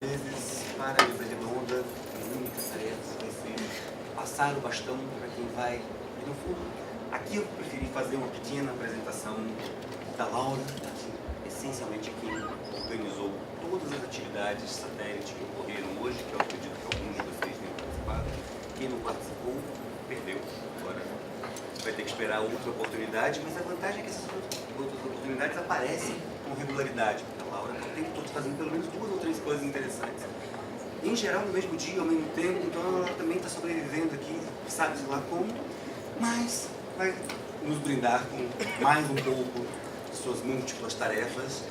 vezes, para a mesa redonda, a única tarefa vai ser passar o bastão para quem vai. E, no fundo, aqui eu preferi fazer uma pequena apresentação da Laura, que essencialmente é quem organizou todas as atividades satélite que ocorreram hoje, que eu acredito que alguns de vocês tenham participado. Quem não participou, perdeu. Agora vai ter que esperar outra oportunidade, mas a vantagem é que essas outras oportunidades aparecem com regularidade, porque a Laura está o tempo todo fazendo pelo menos 2 ou 3 coisas interessantes. Em geral, no mesmo dia, ao mesmo tempo, então ela também está sobrevivendo aqui, sabe-se lá como, mas vai nos brindar com mais um pouco de suas múltiplas tarefas,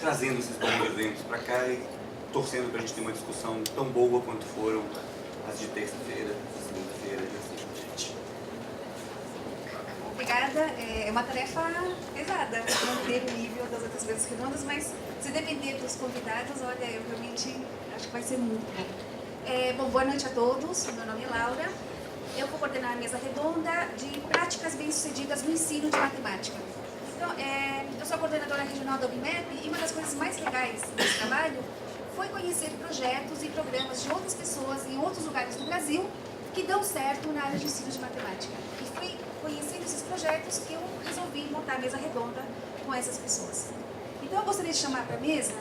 trazendo esses bons exemplos para cá e torcendo para a gente ter uma discussão tão boa quanto foram as de terça-feira, segunda-feira e assim por diante. Obrigada. É uma tarefa pesada manter o nível das outras mesas redondas, mas se depender dos convidados, olha, eu realmente acho que vai ser muito bom. Bom, boa noite a todos. Meu nome é Laura. Eu vou coordenar a mesa redonda de práticas bem-sucedidas no ensino de matemática. Então, eu sou a coordenadora regional da UBMEP e uma das coisas mais legais desse trabalho foi conhecer projetos e programas de outras pessoas em outros lugares do Brasil que dão certo na área de ensino de matemática. E foi conhecendo esses projetos que eu resolvi montar a mesa redonda com essas pessoas. Então, eu gostaria de chamar para a mesa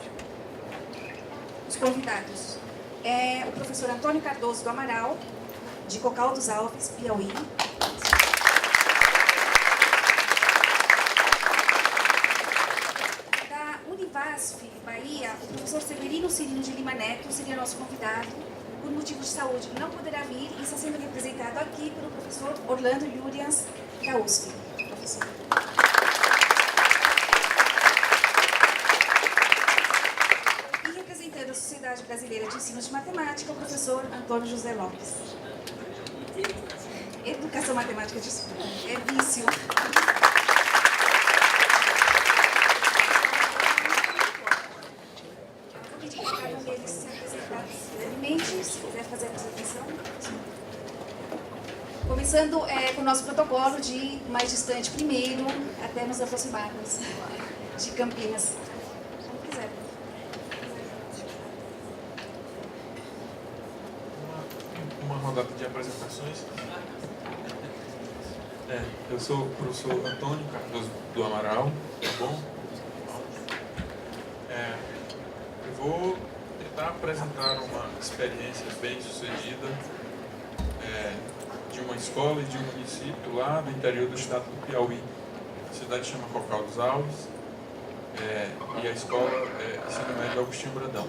os convidados. O professor Antônio Cardoso do Amaral, de Cocal dos Alves, Piauí. Da Univasf, Bahia, o professor Severino Cirino de Lima Neto seria nosso convidado. Por motivos de saúde, não poderá vir e está sendo representado aqui pelo professor Orlando Jurians, da USP. Professor. E representando a Sociedade Brasileira de Ensino de Matemática, o professor Antônio José Lopes. Educação matemática, desculpa, é vício. Vou pedir para cada um deles se apresentar brevemente, se quiser fazer a apresentação. Começando com o nosso protocolo de mais distante primeiro, até nos aproximarmos de Campinas. Como quiser. Uma rodada de apresentações. Eu sou o professor Antônio Cardoso do Amaral, tá bom? Eu vou tentar apresentar uma experiência bem sucedida de uma escola e de um município lá do interior do estado do Piauí. A cidade chama Cocal dos Alves e a escola é Ensino Médio Agostinho Brandão.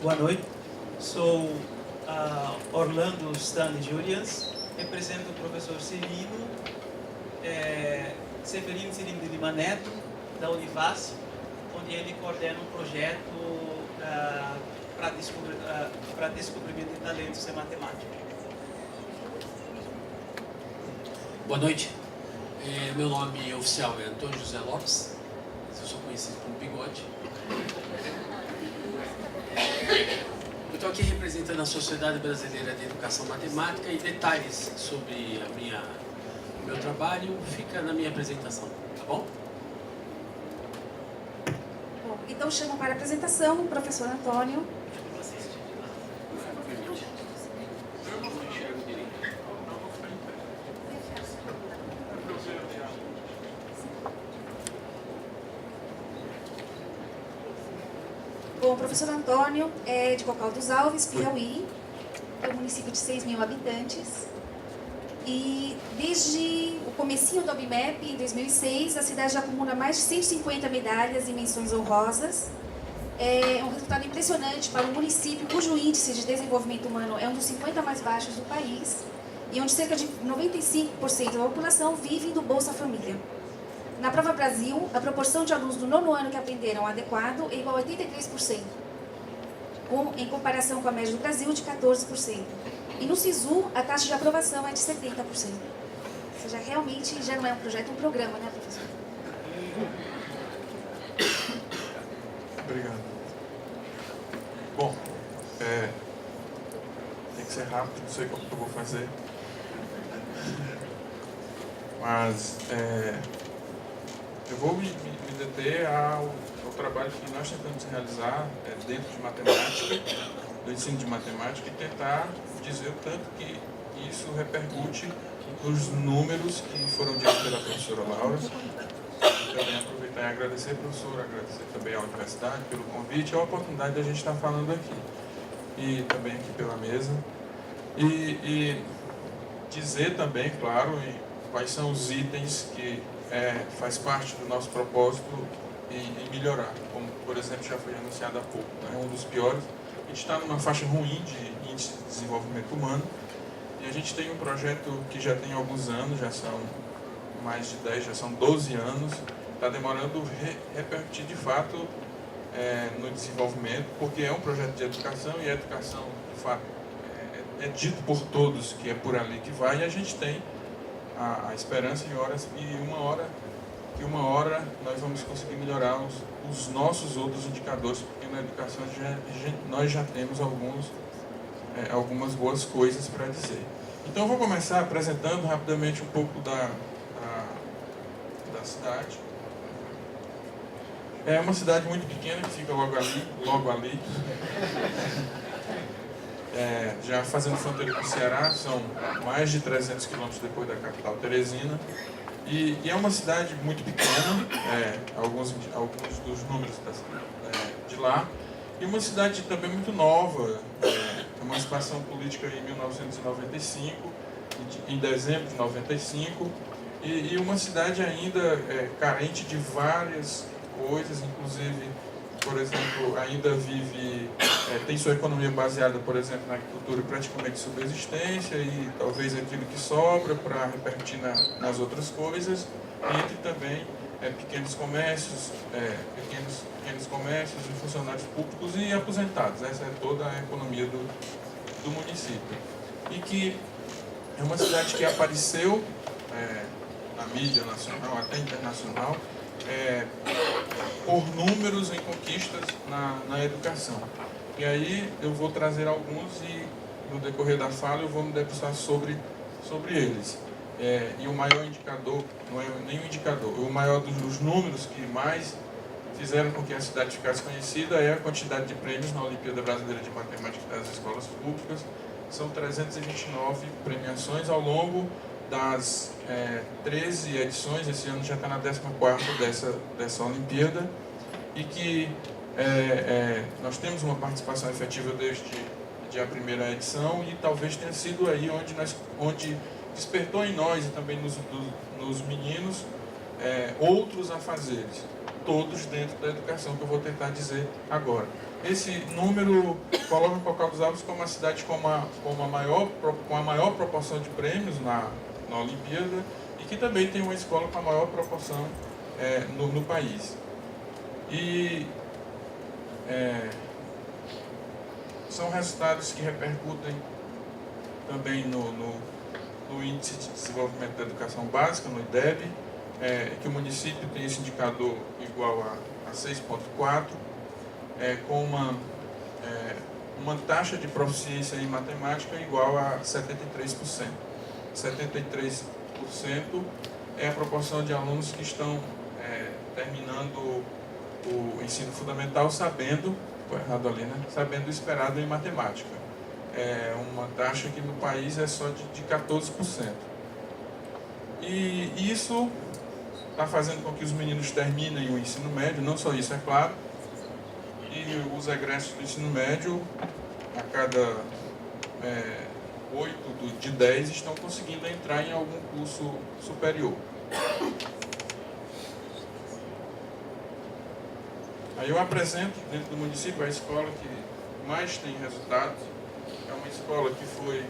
Boa noite, sou Orlando Stanley Julians, represento o professor Severino Cirino de Lima Neto, da Univasf, onde ele coordena um projeto para descobrimento de talentos em matemática. Boa noite, meu nome oficial é Antônio José Lopes, mas eu sou conhecido como Bigode. Eu estou aqui representando a Sociedade Brasileira de Educação Matemática e detalhes sobre o meu trabalho fica na minha apresentação, tá bom? Bom, então chamo para a apresentação o professor Antônio. Bom, o professor Antônio é de Cocal dos Alves, Piauí, é um município de 6.000 habitantes. E desde o comecinho do UBMEP, em 2006, a cidade já acumula mais de 150 medalhas e menções honrosas. É um resultado impressionante para um município cujo índice de desenvolvimento humano é um dos 50 mais baixos do país e onde cerca de 95% da população vive do Bolsa Família. Na Prova Brasil, a proporção de alunos do 9º ano que aprenderam adequado é igual a 83%, em comparação com a média do Brasil de 14%. E no SISU, a taxa de aprovação é de 70%. Ou seja, realmente já não é um projeto, é um programa, né, professor? Obrigado. Bom, tem que ser rápido, não sei como que eu vou fazer. mas eu vou me deter ao trabalho que nós tentamos realizar dentro de matemática, do ensino de matemática, e tentar dizer o tanto que isso repercute nos números que foram ditos pela professora Laura. Também aproveitar e agradecer a professora, agradecer também à universidade pelo convite e a oportunidade de a gente estar falando aqui. E também aqui pela mesa. E dizer também, claro, quais são os itens que faz parte do nosso propósito em melhorar. Como, por exemplo, já foi anunciado há pouco, né? Um dos piores. A gente está numa faixa ruim de índice de desenvolvimento humano. E a gente tem um projeto que já tem alguns anos, já são mais de 10, já são 12 anos. Está demorando repercutir de fato no desenvolvimento, porque é um projeto de educação e a educação, de fato, é dito por todos que é por ali que vai, e a gente tem a esperança que uma hora nós vamos conseguir melhorar os nossos outros indicadores, porque na educação nós já temos algumas boas coisas para dizer. Então eu vou começar apresentando rapidamente um pouco da cidade. É uma cidade muito pequena que fica logo ali. Já fazendo fronteira com o Ceará, são mais de 300 quilômetros depois da capital, Teresina. E é uma cidade muito pequena, alguns dos números de lá. E uma cidade também muito nova, emancipação política em 1995, em dezembro de 95. E uma cidade ainda carente de várias coisas, inclusive, por exemplo, ainda tem sua economia baseada, por exemplo, na agricultura praticamente de subsistência e talvez aquilo que sobra para repercutir nas outras coisas, entre também pequenos comércios, pequenos comércios e funcionários públicos e aposentados. Essa é toda a economia do município. E que é uma cidade que apareceu na mídia nacional, até internacional, por números em conquistas na educação. E aí eu vou trazer alguns e no decorrer da fala eu vou me debruçar sobre eles. E o maior indicador, não é nenhum indicador, o maior dos números que mais fizeram com que a cidade ficasse conhecida é a quantidade de prêmios na Olimpíada Brasileira de Matemática das Escolas Públicas. São 329 premiações ao longo das 13 edições. Esse ano já está na 14ª dessa Olimpíada, e que nós temos uma participação efetiva desde a primeira edição, e talvez tenha sido aí onde despertou em nós e também nos meninos outros afazeres, todos dentro da educação, que eu vou tentar dizer agora. Esse número coloca Cocal dos Alves como a cidade com a maior proporção de prêmios na Olimpíada, e que também tem uma escola com a maior proporção no país. E são resultados que repercutem também no Índice de Desenvolvimento da Educação Básica, no IDEB, que o município tem esse indicador igual a 6,4, com uma taxa de proficiência em matemática igual a 73%. 73% é a proporção de alunos que estão terminando o ensino fundamental sabendo o esperado em matemática. Uma taxa que no país é só de 14%. E isso está fazendo com que os meninos terminem o ensino médio, não só isso, é claro, e os egressos do ensino médio, a cada 8 de 10 estão conseguindo entrar em algum curso superior. Aí eu apresento dentro do município a escola que mais tem resultados. É uma escola que foi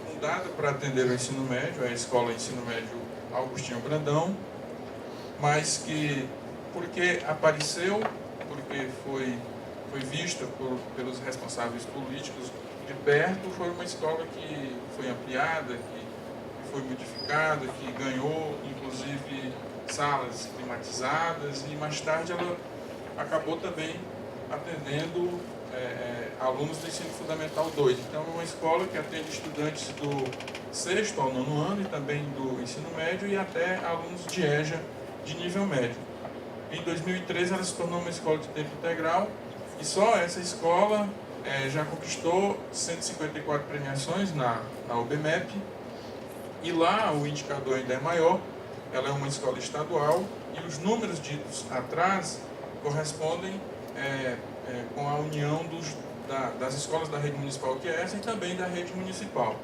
fundada para atender o ensino médio, é a Escola Ensino Médio Augustinho Brandão, mas que, porque apareceu, porque foi vista pelos responsáveis políticos de perto, foi uma escola que foi ampliada, que foi modificada, que ganhou, inclusive, salas climatizadas, e mais tarde ela acabou também atendendo alunos do ensino fundamental 2. Então, é uma escola que atende estudantes do 6º ao 9º ano e também do ensino médio e até alunos de EJA de nível médio. Em 2013, ela se tornou uma escola de tempo integral e só essa escola já conquistou 154 premiações na OBMEP. E lá o indicador ainda é maior, ela é uma escola estadual e os números ditos atrás correspondem com a união das escolas da rede municipal, que é essa, e também da rede municipal.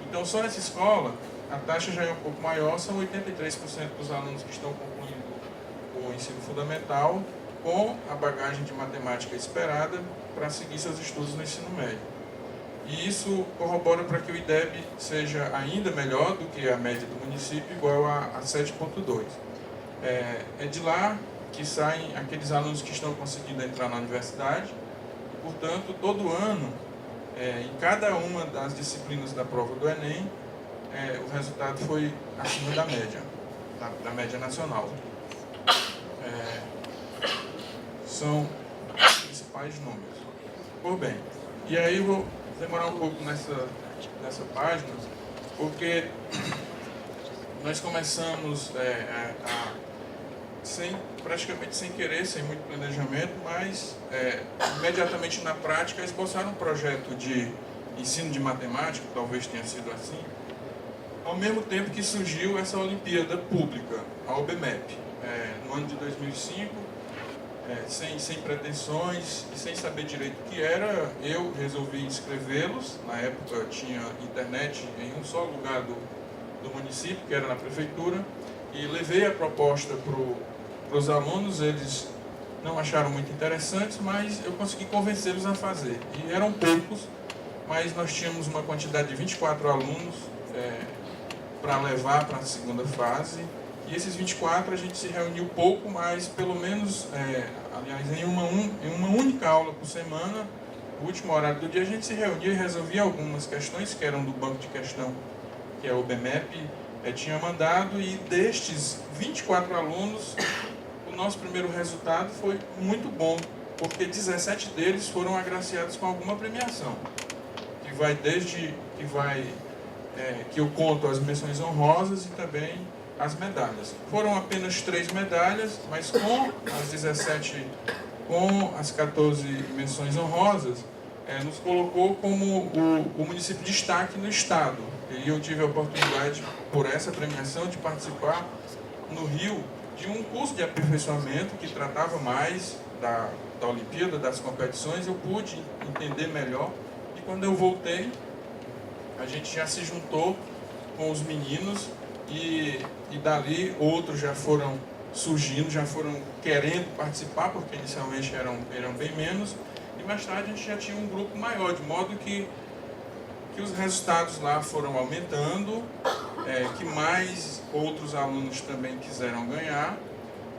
Então, só essa escola, a taxa já é um pouco maior, são 83% dos alunos que estão concluindo o ensino fundamental com a bagagem de matemática esperada para seguir seus estudos no ensino médio. E isso corrobora para que o IDEB seja ainda melhor do que a média do município, igual a 7,2. É de lá que saem aqueles alunos que estão conseguindo entrar na universidade. Portanto, todo ano, em cada uma das disciplinas da prova do Enem, o resultado foi acima da média nacional. São os principais números. Por bem, e aí eu vou demorar um pouco nessa página, porque nós começamos praticamente sem querer, sem muito planejamento, mas imediatamente na prática esboçaram um projeto de ensino de matemática, talvez tenha sido assim, ao mesmo tempo que surgiu essa Olimpíada Pública, a OBMEP, no ano de 2005, sem pretensões e sem saber direito o que era, eu resolvi inscrevê-los. Na época tinha internet em um só lugar do município, que era na prefeitura, e levei a proposta para os alunos. Eles não acharam muito interessantes, mas eu consegui convencê-los a fazer. E eram poucos, mas nós tínhamos uma quantidade de 24 alunos para levar para a segunda fase. E esses 24 a gente se reuniu pouco, mas pelo menos, aliás, em uma única aula por semana, no último horário do dia, a gente se reunia e resolvia algumas questões que eram do banco de questão, que a OBMEP tinha mandado, e destes 24 alunos, o nosso primeiro resultado foi muito bom, porque 17 deles foram agraciados com alguma premiação, que eu conto as menções honrosas e também as medalhas. Foram apenas 3 medalhas, mas com as 17, com as 14 menções honrosas, nos colocou como o município de destaque no estado. E eu tive a oportunidade, por essa premiação, de participar no Rio de um curso de aperfeiçoamento que tratava mais da Olimpíada, das competições. Eu pude entender melhor, e quando eu voltei, a gente já se juntou com os meninos, e dali outros já foram surgindo, já foram querendo participar, porque inicialmente eram bem menos, e mais tarde a gente já tinha um grupo maior, de modo que os resultados lá foram aumentando, que mais outros alunos também quiseram ganhar,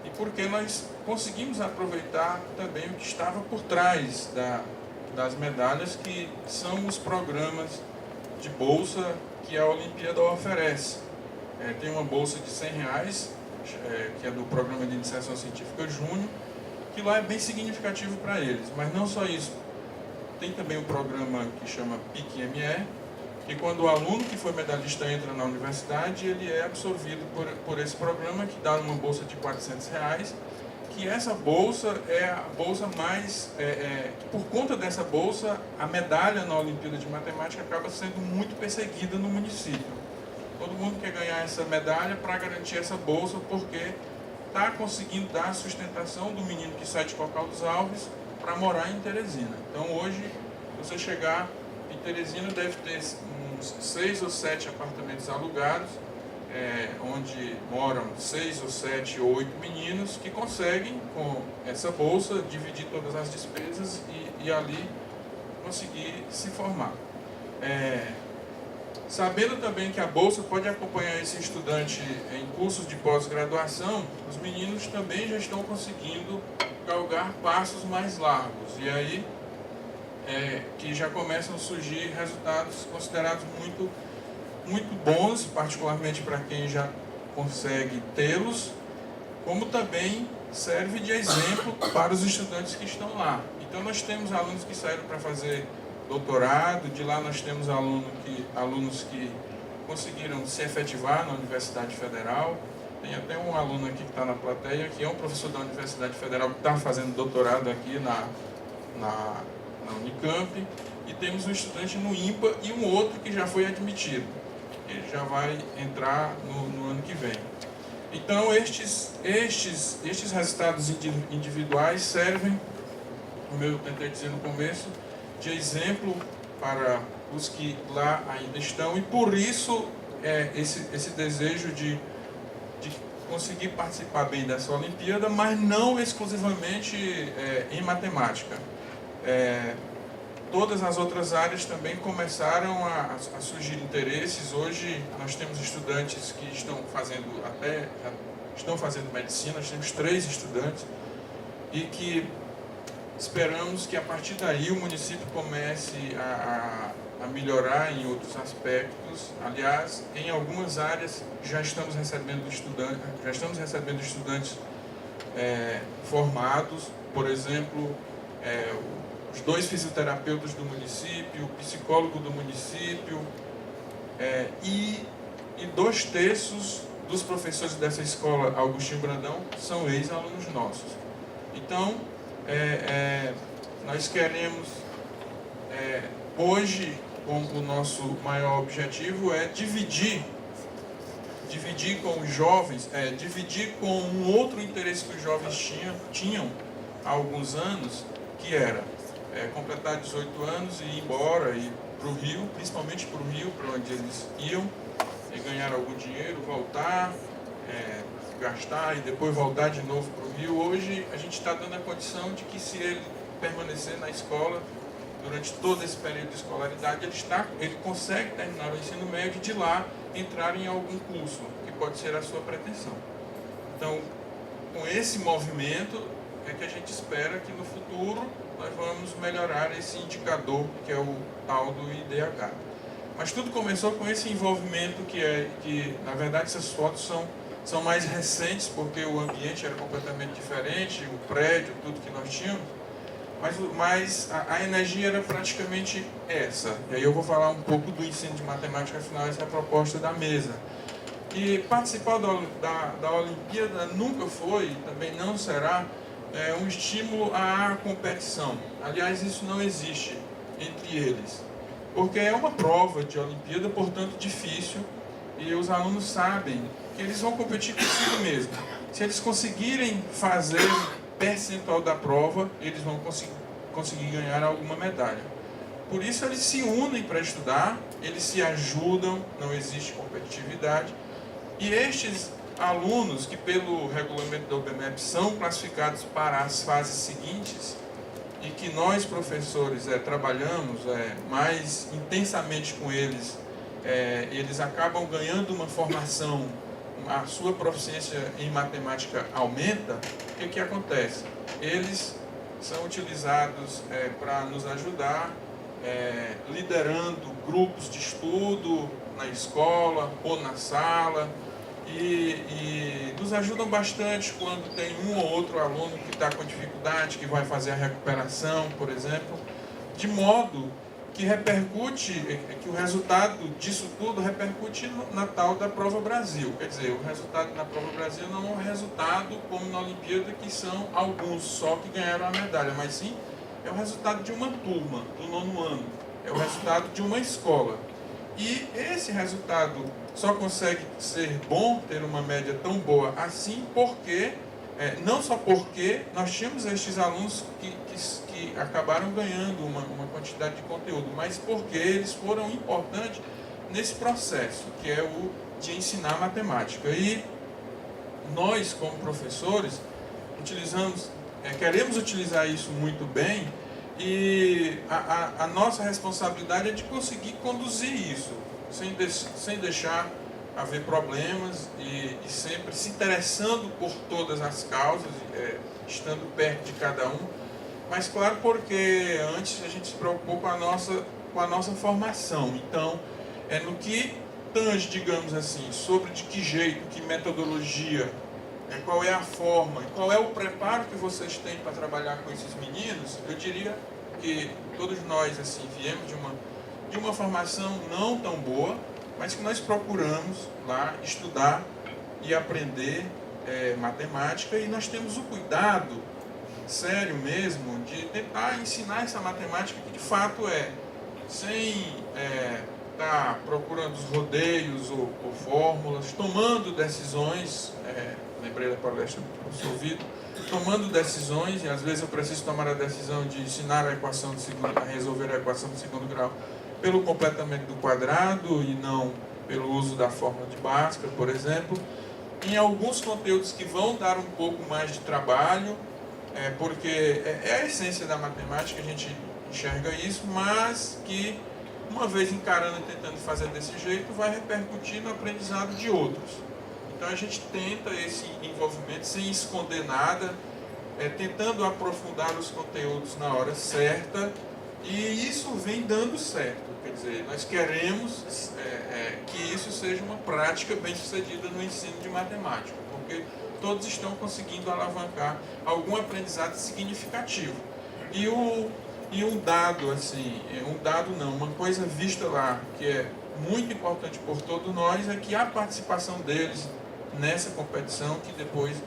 e porque nós conseguimos aproveitar também o que estava por trás das medalhas, que são os programas de bolsa que a Olimpíada oferece. Tem uma bolsa de R$100, que é do Programa de Iniciação Científica Júnior, que lá é bem significativo para eles. Mas não só isso, tem também um programa que chama PIC-ME, que quando o aluno que foi medalhista entra na universidade, ele é absorvido por esse programa, que dá uma bolsa de R$400, que essa bolsa é a bolsa mais... por conta dessa bolsa, a medalha na Olimpíada de Matemática acaba sendo muito perseguida no município. Todo mundo quer ganhar essa medalha para garantir essa bolsa, porque está conseguindo dar a sustentação do menino que sai de Cocal dos Alves para morar em Teresina. Então hoje, você chegar em Teresina, deve ter uns 6 ou 7 apartamentos alugados, onde moram 6 ou 7 ou 8 meninos que conseguem, com essa bolsa, dividir todas as despesas e ali conseguir se formar. Sabendo também que a bolsa pode acompanhar esse estudante em cursos de pós-graduação, os meninos também já estão conseguindo galgar passos mais largos. E aí que já começam a surgir resultados considerados muito, muito bons, particularmente para quem já consegue tê-los, como também serve de exemplo para os estudantes que estão lá. E Então nós temos alunos que saíram para fazer doutorado, de lá nós temos alunos que conseguiram se efetivar na Universidade Federal. Tem até um aluno aqui que está na plateia, que é um professor da Universidade Federal que está fazendo doutorado aqui na Unicamp. E temos um estudante no IMPA e um outro que já foi admitido. Ele já vai entrar no ano que vem. Então, estes resultados individuais servem, como eu tentei dizer no começo, de exemplo para os que lá ainda estão, e por isso esse desejo de conseguir participar bem dessa Olimpíada, mas não exclusivamente em matemática. Todas as outras áreas também começaram a surgir interesses. Hoje nós temos estudantes que estão fazendo medicina, nós temos 3 estudantes, e que esperamos que a partir daí o município comece a melhorar em outros aspectos. Aliás, em algumas áreas já estamos recebendo estudantes formados, por exemplo, os 2 fisioterapeutas do município, o psicólogo do município, e 2/3 dos professores dessa escola Agostinho Brandão são ex-alunos nossos. Então, nós queremos, hoje, o nosso maior objetivo é dividir com os jovens, dividir com um outro interesse que os jovens tinham há alguns anos, que era completar 18 anos e ir embora, e para o Rio, principalmente para o Rio, para onde eles iam, e ganhar algum dinheiro, voltar, gastar e depois voltar de novo para o Rio. Hoje a gente está dando a condição de que, se ele permanecer na escola durante todo esse período de escolaridade, ele consegue terminar o ensino médio e de lá entrar em algum curso, que pode ser a sua pretensão. Então, com esse movimento é que a gente espera que no futuro nós vamos melhorar esse indicador, que é o tal do IDH. Mas tudo começou com esse envolvimento que na verdade, essas fotos são mais recentes, porque o ambiente era completamente diferente, o prédio, tudo que nós tínhamos, mas a energia era praticamente essa. E aí eu vou falar um pouco do ensino de matemática, afinal essa é a proposta da mesa. E participar da Olimpíada nunca foi, também não será, um estímulo à competição. Aliás, isso não existe entre eles, porque é uma prova de Olimpíada, portanto difícil, e os alunos sabem que eles vão competir consigo mesmo. Se eles conseguirem fazer o percentual da prova, eles vão conseguir ganhar alguma medalha. Por isso eles se unem para estudar, eles se ajudam, não existe competitividade, e estes alunos que, pelo regulamento da UBMEP, são classificados para as fases seguintes, e que nós, professores, trabalhamos mais intensamente com eles, eles acabam ganhando uma formação, a sua proficiência em matemática aumenta. O que acontece? Eles são utilizados para nos ajudar, liderando grupos de estudo na escola ou na sala, e nos ajudam bastante quando tem um ou outro aluno que está com dificuldade, que vai fazer a recuperação, por exemplo, de modo que que o resultado disso tudo repercute na tal da Prova Brasil. Quer dizer, o resultado na Prova Brasil não é um resultado como na Olimpíada, que são alguns só que ganharam a medalha, mas sim é o resultado de uma turma do 9º ano, é o resultado de uma escola. E esse resultado só consegue ser bom, ter uma média tão boa assim, porque, não só porque nós tínhamos estes alunos que acabaram ganhando uma quantidade de conteúdo, mas porque eles foram importantes nesse processo, que é o de ensinar matemática. E nós, como professores, queremos utilizar isso muito bem, e a nossa responsabilidade é de conseguir conduzir isso, sem deixar haver problemas, e sempre se interessando por todas as causas, estando perto de cada um. Mas claro, porque antes a gente se preocupou com a nossa formação. Então, no que tange, digamos assim, sobre de que jeito, que metodologia qual é a forma, qual é o preparo que vocês têm para trabalhar com esses meninos, eu diria que todos nós assim viemos de uma formação não tão boa, mas que nós procuramos lá estudar e aprender matemática, e nós temos o cuidado sério mesmo de tentar ensinar essa matemática que de fato sem estar procurando os rodeios ou fórmulas, tomando decisões, lembrei da palestra do professor Vitor, tomando decisões, e às vezes eu preciso tomar a decisão de ensinar a resolver a equação de segundo grau pelo completamento do quadrado e não pelo uso da fórmula de Bhaskara, por exemplo. Em alguns conteúdos que vão dar um pouco mais de trabalho, porque é a essência da matemática, a gente enxerga isso, mas que uma vez encarando e tentando fazer desse jeito, vai repercutir no aprendizado de outros. Então a gente tenta esse envolvimento sem esconder nada, tentando aprofundar os conteúdos na hora certa, e isso vem dando certo. Quer dizer, nós queremos que isso seja uma prática bem sucedida no ensino de matemática, porque todos estão conseguindo alavancar algum aprendizado significativo. E um dado, assim, uma coisa vista lá, que é muito importante por todos nós, é que a participação deles nessa competição, que depois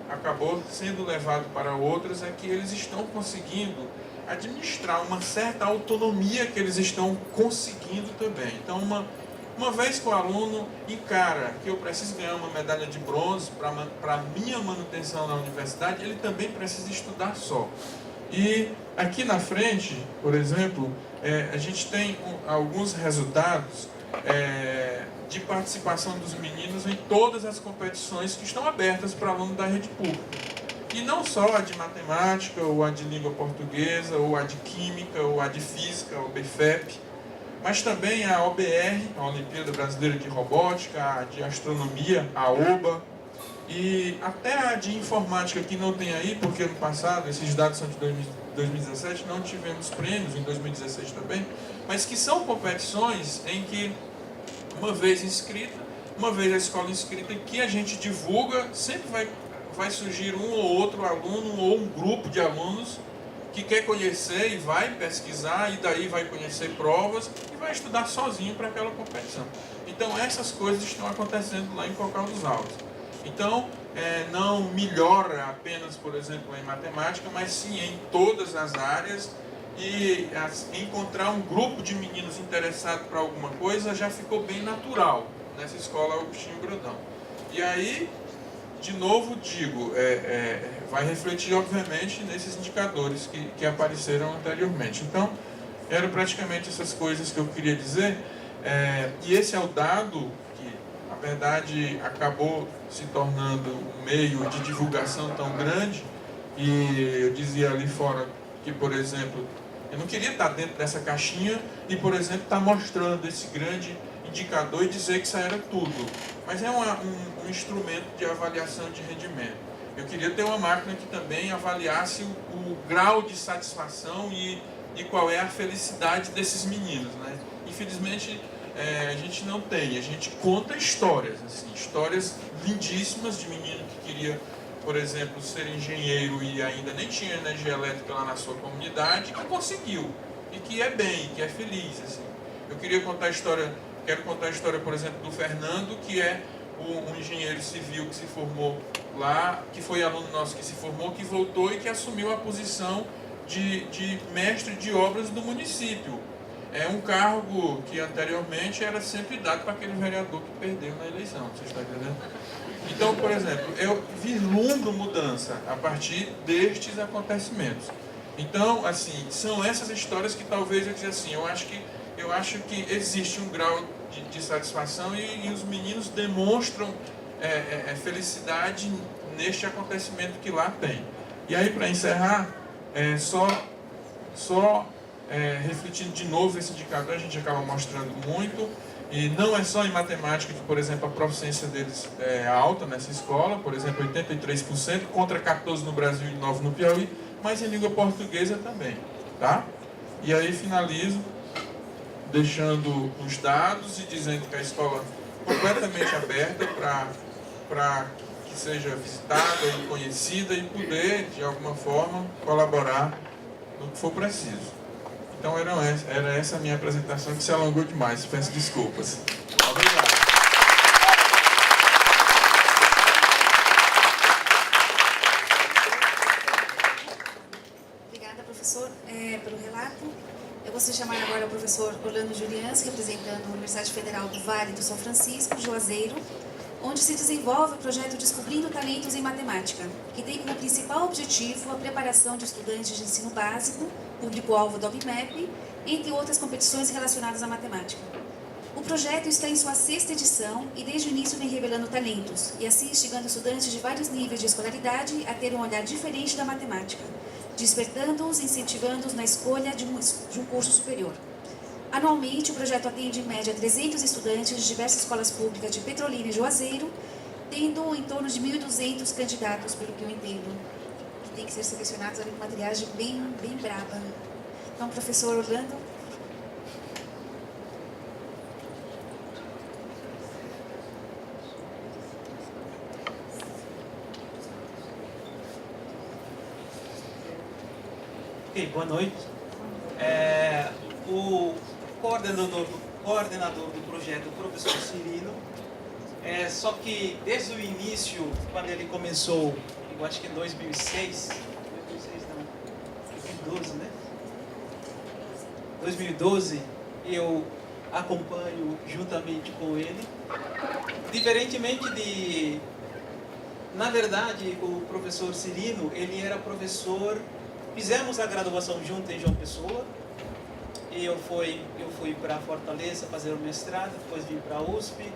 acabou sendo levado para outras, é que eles estão conseguindo administrar uma certa autonomia que eles estão conseguindo também. Então, uma vez que o aluno encara que eu preciso ganhar uma medalha de bronze para a minha manutenção na universidade, ele também precisa estudar só. E aqui na frente, por exemplo, a gente tem alguns resultados de participação dos meninos em todas as competições que estão abertas para aluno da rede pública. E não só a de matemática, ou a de língua portuguesa, ou a de química, ou a de física, ou BFEP, mas também a OBR, a Olimpíada Brasileira de Robótica, a de Astronomia, a OBA, e até a de Informática, que não tem aí, porque ano passado, esses dados são de 2017, não tivemos prêmios, em 2016 também, mas que são competições em que, uma vez inscrita, uma vez a escola inscrita, que a gente divulga, sempre vai surgir um ou outro aluno ou um grupo de alunos que quer conhecer e vai pesquisar, e daí vai conhecer provas e vai estudar sozinho para aquela competição. Então essas coisas estão acontecendo lá em Cocal dos Altos. Então não melhora apenas, por exemplo, em matemática, mas sim em todas as áreas, e encontrar um grupo de meninos interessados para alguma coisa já ficou bem natural nessa escola Augustinho Brandão. E aí, de novo digo, vai refletir obviamente nesses indicadores que apareceram anteriormente. Então, eram praticamente essas coisas que eu queria dizer, e esse é o dado que, na verdade, acabou se tornando um meio de divulgação tão grande, e eu dizia ali fora que, por exemplo, eu não queria estar dentro dessa caixinha e, por exemplo, estar mostrando esse grande indicador e dizer que isso era tudo. Mas é um instrumento de avaliação de rendimento. Eu queria ter uma máquina que também avaliasse o grau de satisfação e qual é a felicidade desses meninos, né? Infelizmente, a gente não tem. A gente conta histórias, assim, histórias lindíssimas de menino que queria, por exemplo, ser engenheiro e ainda nem tinha energia elétrica lá na sua comunidade, que conseguiu, e que é bem, que é feliz, assim. Eu quero contar a história, por exemplo, do Fernando, que é um engenheiro civil que se formou lá, que foi aluno nosso que se formou, que voltou e que assumiu a posição de mestre de obras do município. É um cargo que anteriormente era sempre dado para aquele vereador que perdeu na eleição, você está entendendo? Então, por exemplo, eu vislumbro mudança a partir destes acontecimentos. Então, assim, são essas histórias que talvez eu diga assim, eu acho que existe um grau de satisfação e os meninos demonstram felicidade neste acontecimento que lá tem. E aí, para encerrar, refletindo de novo esse indicador, a gente acaba mostrando muito, e não é só em matemática que, por exemplo, a proficiência deles é alta nessa escola, por exemplo, 83%, contra 14% no Brasil e 9% no Piauí, mas em língua portuguesa também, tá? E aí finalizo deixando os dados e dizendo que a escola é completamente aberta para que seja visitada e conhecida e poder, de alguma forma, colaborar no que for preciso. Então era essa a minha apresentação, que se alongou demais, peço desculpas. Obrigado. Obrigada, professor, pelo relato. Eu vou chamar agora o professor Orlando Julians, representando a Universidade Federal do Vale do São Francisco, Juazeiro, onde se desenvolve o projeto Descobrindo Talentos em Matemática, que tem como principal objetivo a preparação de estudantes de ensino básico, público-alvo do OBMEP, entre outras competições relacionadas à matemática. O projeto está em sua 6ª edição e desde o início vem revelando talentos, e assim instigando estudantes de vários níveis de escolaridade a ter um olhar diferente da matemática, despertando-os e incentivando-os na escolha de um curso superior. Anualmente, o projeto atende em média 300 estudantes de diversas escolas públicas de Petrolina e Juazeiro, tendo em torno de 1.200 candidatos, pelo que eu entendo, que tem que ser selecionados ali com uma triagem bem braba. Então, professor Orlando. Ok, boa noite. O coordenador do projeto, o professor Cirino, só que desde o início, quando ele começou, eu acho que em 2006 não, 2012, né? 2012, eu acompanho juntamente com ele, diferentemente de... Na verdade, o professor Cirino, ele era professor, fizemos a graduação junto em João Pessoa, e eu fui para Fortaleza fazer o mestrado, depois vim para a USP,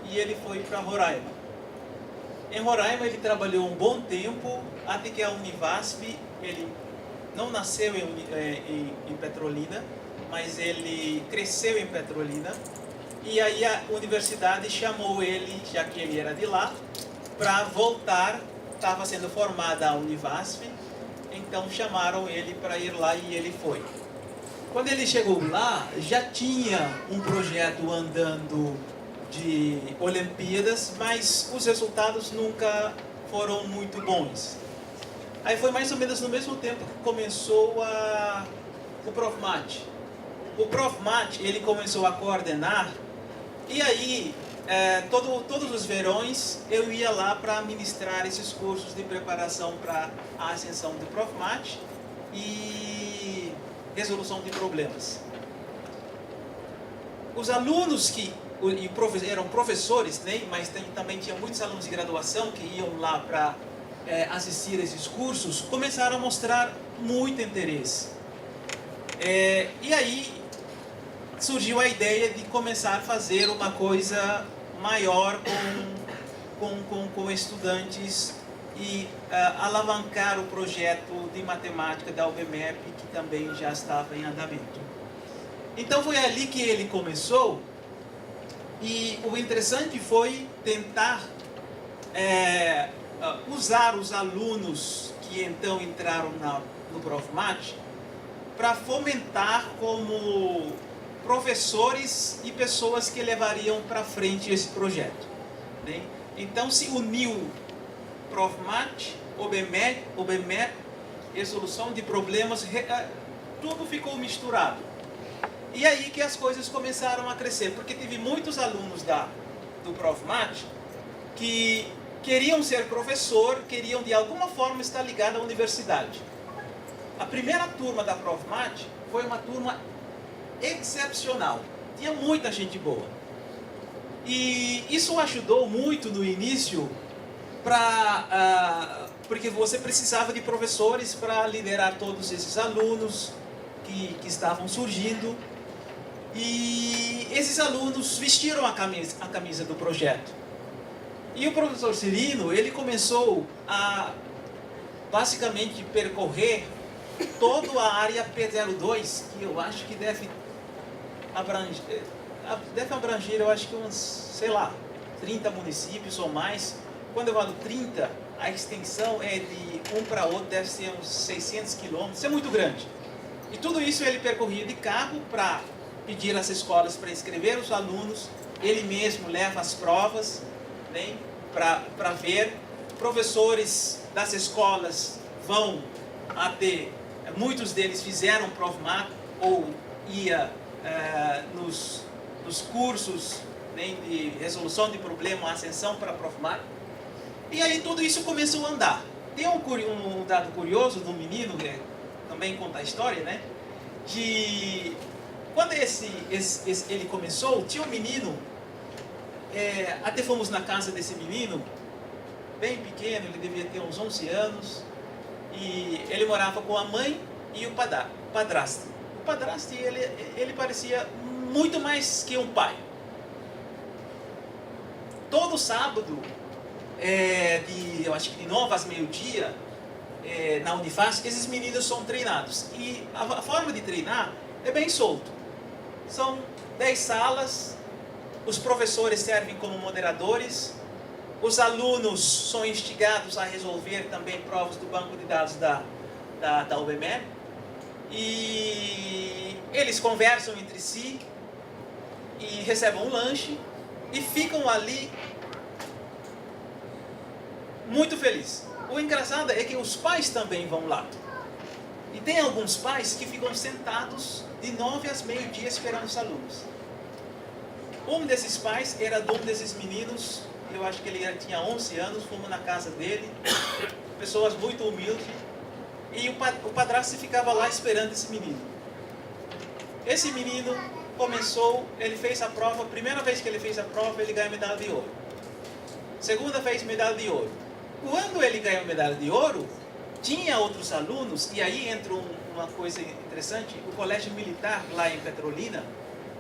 e ele foi para Roraima. Em Roraima ele trabalhou um bom tempo, até que a Univasp, ele não nasceu em Petrolina, mas ele cresceu em Petrolina, e aí a universidade chamou ele, já que ele era de lá, para voltar. Estava sendo formada a Univasp, então chamaram ele para ir lá e ele foi. Quando ele chegou lá, já tinha um projeto andando de Olimpíadas, mas os resultados nunca foram muito bons. Aí foi mais ou menos no mesmo tempo que começou o Profmat. O Profmat, ele começou a coordenar, e aí todos os verões eu ia lá para ministrar esses cursos de preparação para a ascensão do Profmat e resolução de problemas. Os alunos que eram professores, né, mas também tinha muitos alunos de graduação que iam lá para assistir esses cursos, começaram a mostrar muito interesse. E aí surgiu a ideia de começar a fazer uma coisa maior com estudantes e alavancar o projeto de matemática da UBMEP, que também já estava em andamento. Então foi ali que ele começou, e o interessante foi tentar usar os alunos que então entraram no Profmat para fomentar como professores e pessoas que levariam para frente esse projeto, né? Então se uniu Profmat, OBMEP, resolução de problemas, tudo ficou misturado. E aí que as coisas começaram a crescer, porque tive muitos alunos do Profmat que queriam ser professor, queriam de alguma forma estar ligado à universidade. A primeira turma da Profmat foi uma turma excepcional, tinha muita gente boa. E isso ajudou muito no início, porque você precisava de professores para liderar todos esses alunos que estavam surgindo. E esses alunos vestiram a camisa do projeto. E o professor Cirino, ele começou a basicamente percorrer toda a área P02, que eu acho que deve abranger, eu acho que uns, sei lá, 30 municípios ou mais. Quando eu falo 30, a extensão é de um para outro, deve ser uns 600 quilômetros, isso é muito grande. E tudo isso ele percorria de carro para pedir às escolas para inscrever os alunos, ele mesmo leva as provas, né, para ver, professores das escolas vão até, muitos deles fizeram ProvMat ou ia nos cursos, né, de resolução de problema, ascensão para ProvMat. E aí tudo isso começou a andar. Tem um dado curioso de um menino, que também conta a história, né? Que quando ele começou, tinha um menino, até fomos na casa desse menino, bem pequeno, ele devia ter uns 11 anos, e ele morava com a mãe e o padrasto. O padrasto, ele parecia muito mais que um pai. Todo sábado, eu acho que de 9 às meio-dia, na Unifasc, esses meninos são treinados. E a forma de treinar é bem solto. São 10 salas, os professores servem como moderadores, os alunos são instigados a resolver também provas do banco de dados da UBME, e eles conversam entre si e recebem um lanche e ficam ali muito felizes. O engraçado é que os pais também vão lá. E tem alguns pais que ficam sentados de 9 às meio-dia esperando os alunos. Um desses pais era de um desses meninos, eu acho que ele tinha 11 anos, fomos na casa dele, pessoas muito humildes, e o padrasto ficava lá esperando esse menino. Esse menino começou, ele fez a prova, a primeira vez que ele fez a prova, ele ganhou medalha de ouro. Segunda vez, medalha de ouro. Quando ele ganhou medalha de ouro, tinha outros alunos, e aí entra uma coisa interessante, o Colégio Militar lá em Petrolina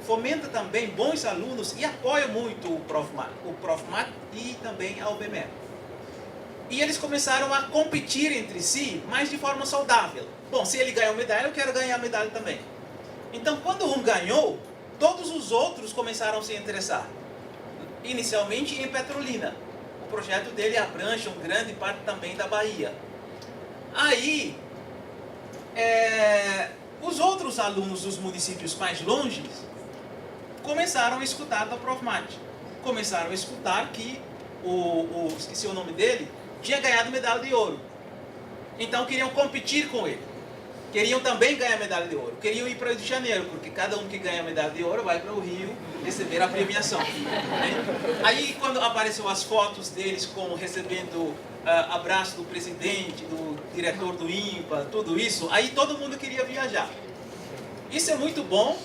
fomenta também bons alunos e apoia muito o ProvMat e também a UBME. E eles começaram a competir entre si, mas de forma saudável. Bom, se ele ganhou medalha, eu quero ganhar medalha também. Então, quando um ganhou, todos os outros começaram a se interessar. Inicialmente em Petrolina. O projeto dele abrange uma grande parte também da Bahia. Aí, os outros alunos dos municípios mais longe começaram a escutar da ProvMat. Começaram a escutar que esqueci o nome dele, tinha ganhado medalha de ouro. Então queriam competir com ele. Queriam também ganhar medalha de ouro. Queriam ir para o Rio de Janeiro, porque cada um que ganha medalha de ouro vai para o Rio receber a premiação. Aí quando apareceu as fotos deles recebendo abraço do presidente, do diretor do INPA, tudo isso, aí todo mundo queria viajar. Isso é muito bom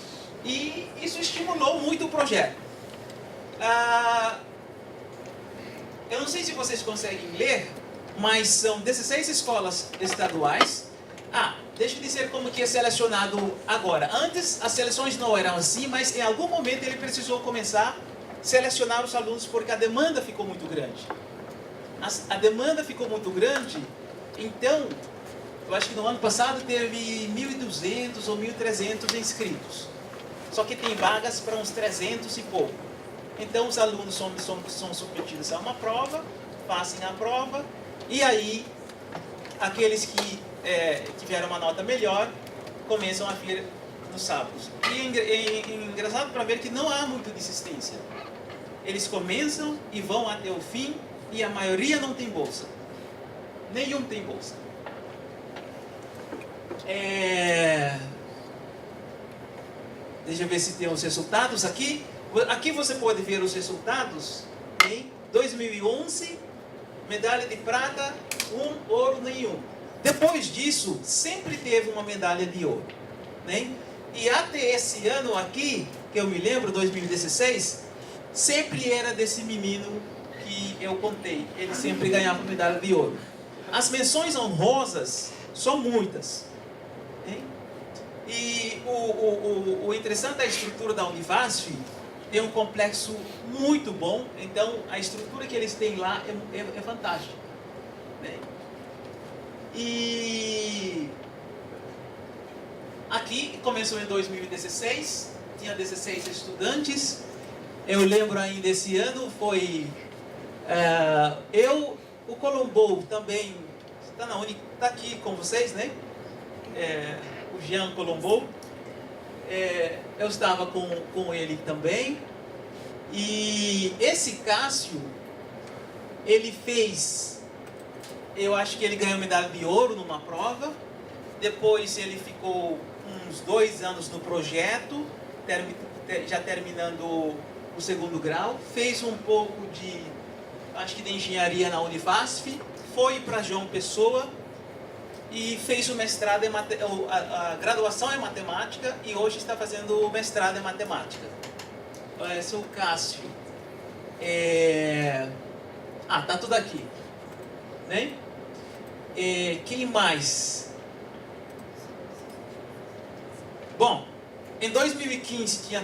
e isso estimulou muito o projeto. Eu não sei se vocês conseguem ler, mas são 16 escolas estaduais. Deixa eu dizer como que é selecionado agora. Antes as seleções não eram assim, mas em algum momento ele precisou começar a selecionar os alunos porque a demanda ficou muito grande. A demanda ficou muito grande, então, eu acho que no ano passado teve 1.200 ou 1.300 inscritos. Só que tem vagas para uns 300 e pouco. Então os alunos são submetidos a uma prova, passam a prova, e aí aqueles que tiveram uma nota melhor começam a vir nos sábados. E é engraçado para ver que não há muita desistência. Eles começam e vão até o fim, e a maioria não tem bolsa. Nenhum tem bolsa. Deixa eu ver se tem os resultados aqui. Aqui você pode ver os resultados. Em 2011, medalha de prata, 1 ouro, nenhum. Depois disso, sempre teve uma medalha de ouro, né? E até esse ano aqui, que eu me lembro, 2016, sempre era desse menino que eu contei. Ele sempre ganhava medalha de ouro. As menções honrosas são muitas, né? E o interessante da estrutura da Unifasc tem um complexo muito bom. Então, a estrutura que eles têm lá é fantástica, né? E aqui começou em 2016, tinha 16 estudantes. Eu lembro ainda esse ano foi o Colombo também está aqui com vocês, né? O Jean Colombo. Eu estava com ele também. E esse Cássio, ele fez eu acho que ele ganhou medalha de ouro numa prova. Depois ele ficou uns 2 anos no projeto, já terminando o segundo grau. Fez um pouco de, acho que de engenharia na Unifasf. Foi para João Pessoa e fez o mestrado a graduação em matemática e hoje está fazendo o mestrado em matemática. Esse é o Cássio. Tá tudo aqui, né? Quem mais? Bom, em 2015 tinha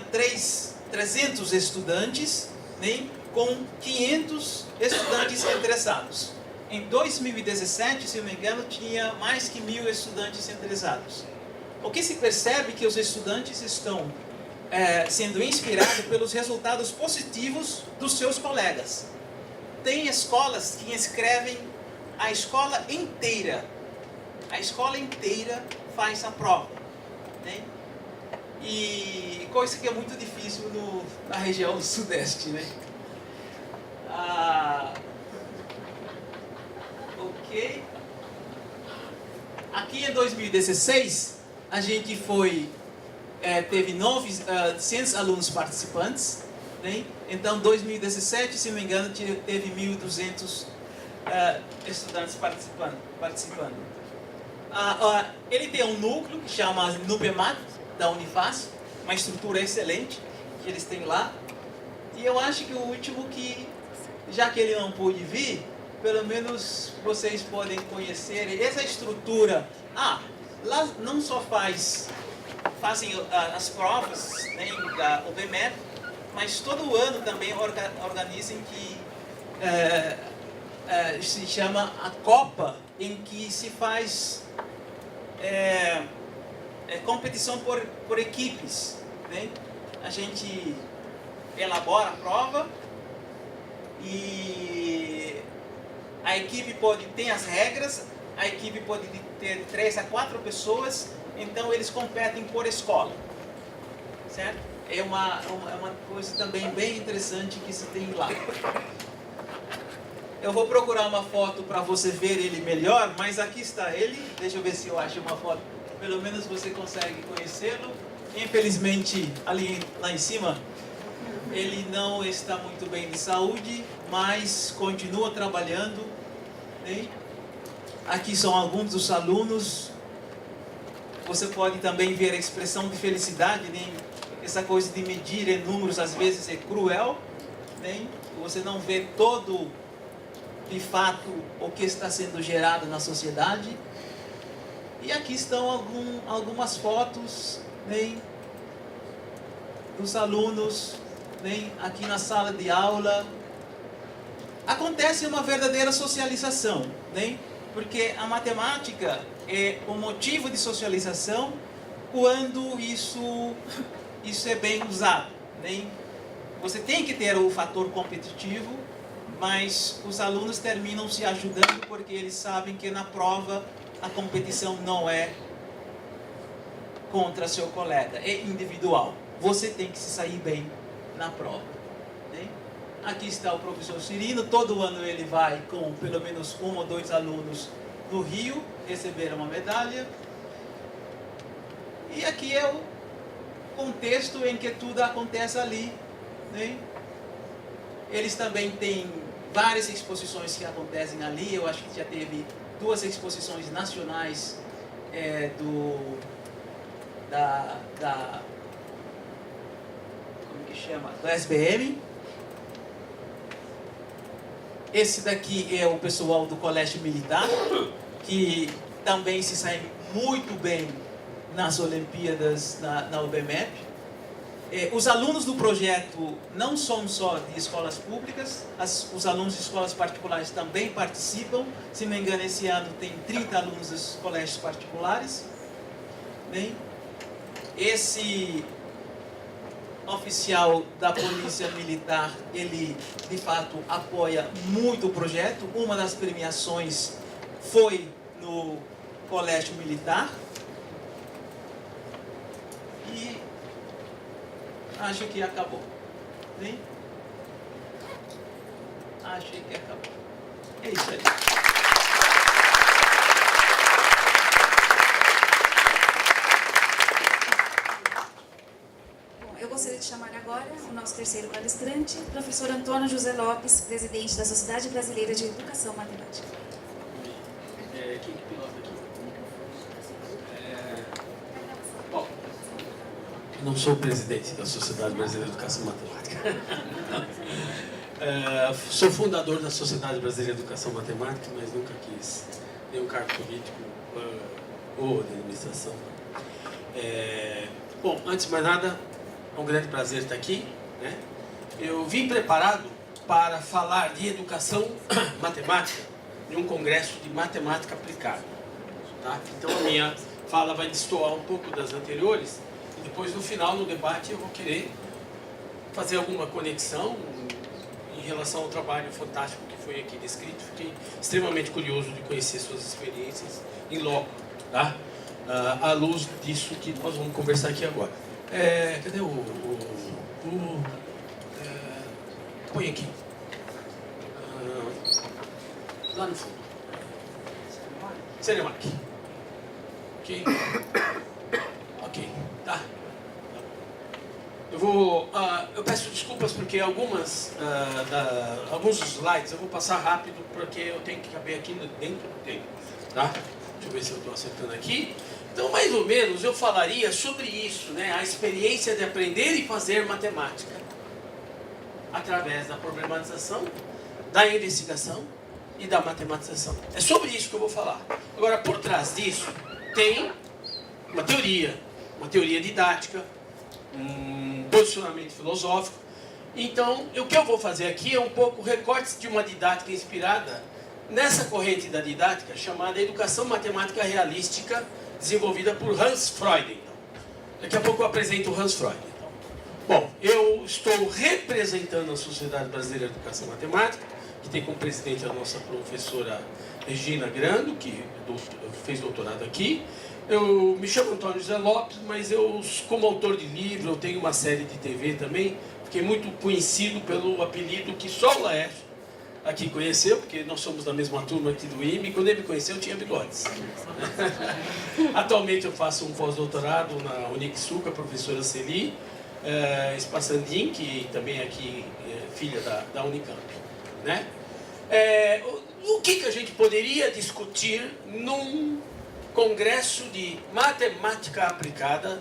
300 estudantes, né, com 500 estudantes interessados. Em 2017, se não me engano, tinha mais que 1.000 estudantes interessados. O que se percebe é que os estudantes estão sendo inspirados pelos resultados positivos dos seus colegas. Tem escolas que inscrevem a escola inteira. A escola inteira faz a prova, né? E coisa que é muito difícil na região do Sudeste, né? Ok. Aqui em 2016, a gente teve 900 alunos participantes, né? Então, em 2017, se não me engano, teve 1.200 estudantes participando. Ele tem um núcleo que chama NUPEMAT, da Unifasf, uma estrutura excelente que eles têm lá. E eu acho que o último já que ele não pôde vir, pelo menos vocês podem conhecer essa estrutura. Lá não só fazem as provas, né, da UBMEP, mas todo ano também organizam que se chama a Copa, em que se faz competição por equipes, né? A gente elabora a prova e a equipe tem as regras, a equipe pode ter 3 a 4 pessoas, então eles competem por escola, certo? É uma coisa também bem interessante que se tem lá. Eu vou procurar uma foto para você ver ele melhor, mas aqui está ele. Deixa eu ver se eu acho uma foto. Pelo menos você consegue conhecê-lo. Infelizmente, lá em cima, ele não está muito bem de saúde, mas continua trabalhando, né? Aqui são alguns dos alunos. Você pode também ver a expressão de felicidade, né? Essa coisa de medir em números às vezes é cruel, né? Você não vê todo, de fato, o que está sendo gerado na sociedade. E aqui estão algumas fotos, né, dos alunos, né, aqui na sala de aula. Acontece uma verdadeira socialização, né? Porque a matemática é um motivo de socialização quando isso é bem usado, né? Você tem que ter o fator competitivo, mas os alunos terminam se ajudando porque eles sabem que na prova a competição não é contra seu colega, é individual. Você tem que se sair bem na prova, né? Aqui está o professor Cirino. Todo ano ele vai com pelo menos 1 ou 2 alunos no Rio receber uma medalha. E aqui é o contexto em que tudo acontece ali, né? Eles também têm várias exposições que acontecem ali. Eu acho que já teve 2 exposições nacionais como que chama? Do SBM. Esse daqui é o pessoal do Colégio Militar, que também se sai muito bem nas Olimpíadas na UBMEP. Os alunos do projeto não são só de escolas públicas, os alunos de escolas particulares também participam. Se não me engano, esse ano tem 30 alunos dos colégios particulares. Bem, esse oficial da Polícia Militar, ele de fato apoia muito o projeto. Uma das premiações foi no Colégio Militar. E acho que acabou, né? Acho que acabou. É isso aí. eu gostaria de chamar agora o nosso terceiro palestrante, professor Antônio José Lopes, presidente da Sociedade Brasileira de Educação Matemática. Quem que pilota aqui? Bom, eu não sou o presidente da Sociedade Brasileira de Educação Matemática. Sou fundador da Sociedade Brasileira de Educação Matemática, mas nunca quis nenhum cargo político ou de administração. Bom, antes de mais nada, é um grande prazer estar aqui, né? Eu vim preparado para falar de educação matemática em um congresso de matemática aplicada, tá? Então a minha fala vai destoar um pouco das anteriores e depois no final, no debate, eu vou querer fazer alguma conexão em relação ao trabalho fantástico que foi aqui descrito. Fiquei extremamente curioso de conhecer suas experiências em loco, tá? À luz disso que nós vamos conversar aqui agora. Cadê põe aqui. Lá no fundo. Ceremac. Ok? Ok, tá? Eu peço desculpas porque alguns slides eu vou passar rápido porque eu tenho que caber aqui dentro do tempo, tá? Deixa eu ver se eu estou acertando aqui. Então, mais ou menos, eu falaria sobre isso, né? A experiência de aprender e fazer matemática através da problematização, da investigação e da matematização. É sobre isso que eu vou falar. Agora, por trás disso, tem uma teoria didática, um posicionamento filosófico. Então, o que eu vou fazer aqui é um pouco recortes de uma didática inspirada nessa corrente da didática chamada Educação Matemática Realística, desenvolvida por Hans Freud. Então, daqui a pouco eu apresento o Hans Freud. Então, bom, eu estou representando a Sociedade Brasileira de Educação Matemática, que tem como presidente a nossa professora Regina Grando, que fez doutorado aqui. Eu me chamo Antônio José Lopes, mas eu, como autor de livro, eu tenho uma série de TV também. Fiquei muito conhecido pelo apelido que só o Laércio aqui conheceu, porque nós somos da mesma turma aqui do IME, e quando ele me conheceu eu tinha bigodes. Atualmente eu faço um pós-doutorado na Unixul com a professora Celi Spassandin, que também é aqui filha da Unicamp, né? O que a gente poderia discutir num congresso de matemática aplicada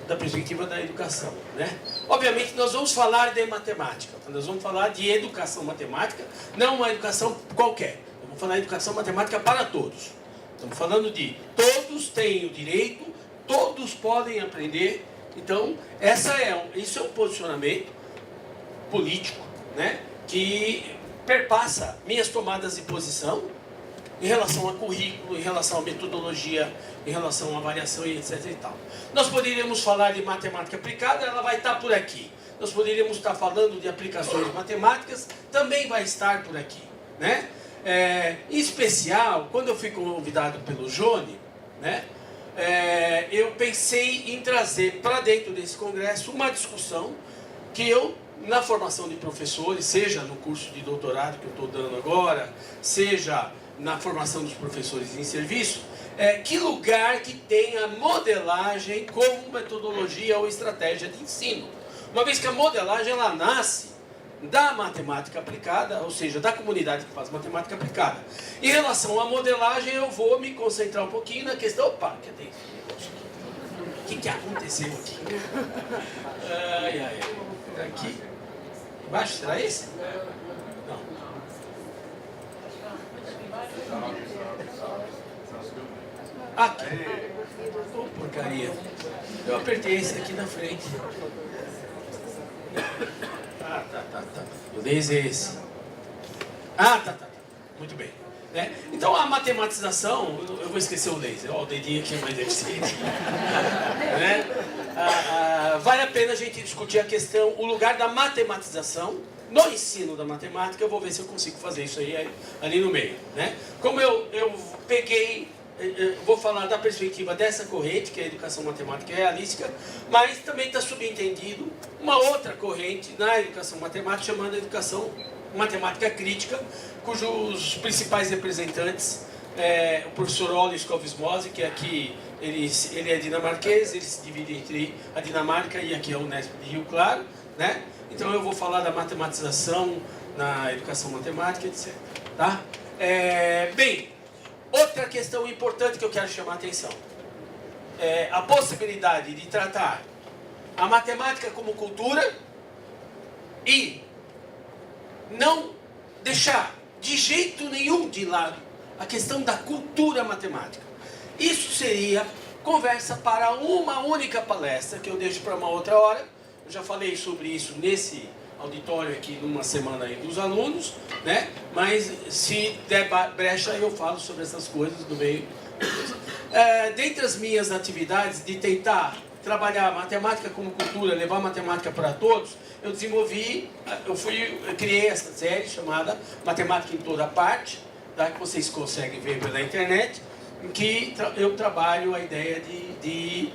da perspectiva da educação, né? Obviamente nós vamos falar de matemática, nós vamos falar de educação matemática, não uma educação qualquer, vamos falar de educação matemática para todos. Estamos falando de todos têm o direito, todos podem aprender. Então isso é um posicionamento político, né? Que perpassa minhas tomadas de posição em relação a currículo, em relação à metodologia, em relação à avaliação e etc. e tal. Nós poderíamos falar de matemática aplicada, ela vai estar por aqui. Nós poderíamos estar falando de aplicações matemáticas, também vai estar por aqui, né? Em especial, quando eu fui convidado pelo Jone, né? Eu pensei em trazer para dentro desse congresso uma discussão que eu, na formação de professores, seja no curso de doutorado que eu estou dando agora, seja na formação dos professores em serviço, que lugar que tem a modelagem como metodologia ou estratégia de ensino. Uma vez que a modelagem ela nasce da matemática aplicada, ou seja, da comunidade que faz matemática aplicada. Em relação à modelagem, eu vou me concentrar um pouquinho na questão... Opa, cadê esse negócio aqui? O que aconteceu aqui? Aqui. Embaixo, será esse? Não. Aqui. Oh, porcaria. Eu apertei esse aqui na frente. Tá. O laser é esse. Tá. Muito bem. Então a matematização, eu vou esquecer o laser, o dedinho aqui é mais deficiente. Vale a pena a gente discutir a questão, o lugar da matematização no ensino da matemática. Eu vou ver se eu consigo fazer isso aí ali no meio, né? Como eu peguei, vou falar da perspectiva dessa corrente, que é a educação matemática realística, mas também está subentendido uma outra corrente na educação matemática, chamada educação matemática crítica, cujos principais representantes o professor Ole Skovsmose, que aqui ele é dinamarquês, ele se divide entre a Dinamarca e aqui a Unesp de Rio Claro, né? Então eu vou falar da matematização na educação matemática, etc. Tá? Bem, outra questão importante que eu quero chamar a atenção é a possibilidade de tratar a matemática como cultura e não deixar de jeito nenhum de lado a questão da cultura matemática. Isso seria conversa para uma única palestra, que eu deixo para uma outra hora. Eu já falei sobre isso nesse auditório aqui numa semana aí dos alunos, né? Mas se der brecha eu falo sobre essas coisas do meio. Dentre as minhas atividades de tentar trabalhar matemática como cultura, levar matemática para todos, eu criei essa série chamada Matemática em Toda Parte, tá? Que vocês conseguem ver pela internet, em que eu trabalho a ideia de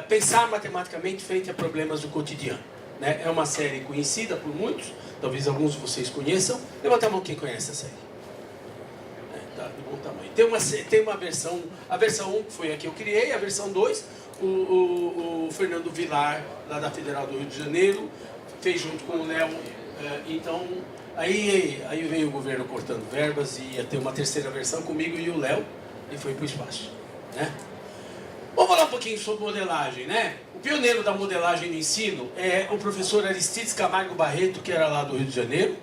pensar matematicamente frente a problemas do cotidiano. Né? É uma série conhecida por muitos, talvez alguns de vocês conheçam. Levanta a mão quem conhece a série. Tá de bom tamanho. Tem uma versão, a versão 1 que foi a que eu criei, a versão 2, o Fernando Vilar, lá da Federal do Rio de Janeiro, fez junto com o Léo. Então, aí veio o governo cortando verbas e ia ter uma terceira versão comigo e o Léo, e foi para o espaço. Né? Vamos falar um pouquinho sobre modelagem, né? O pioneiro da modelagem no ensino é o professor Aristides Camargo Barreto, que era lá do Rio de Janeiro.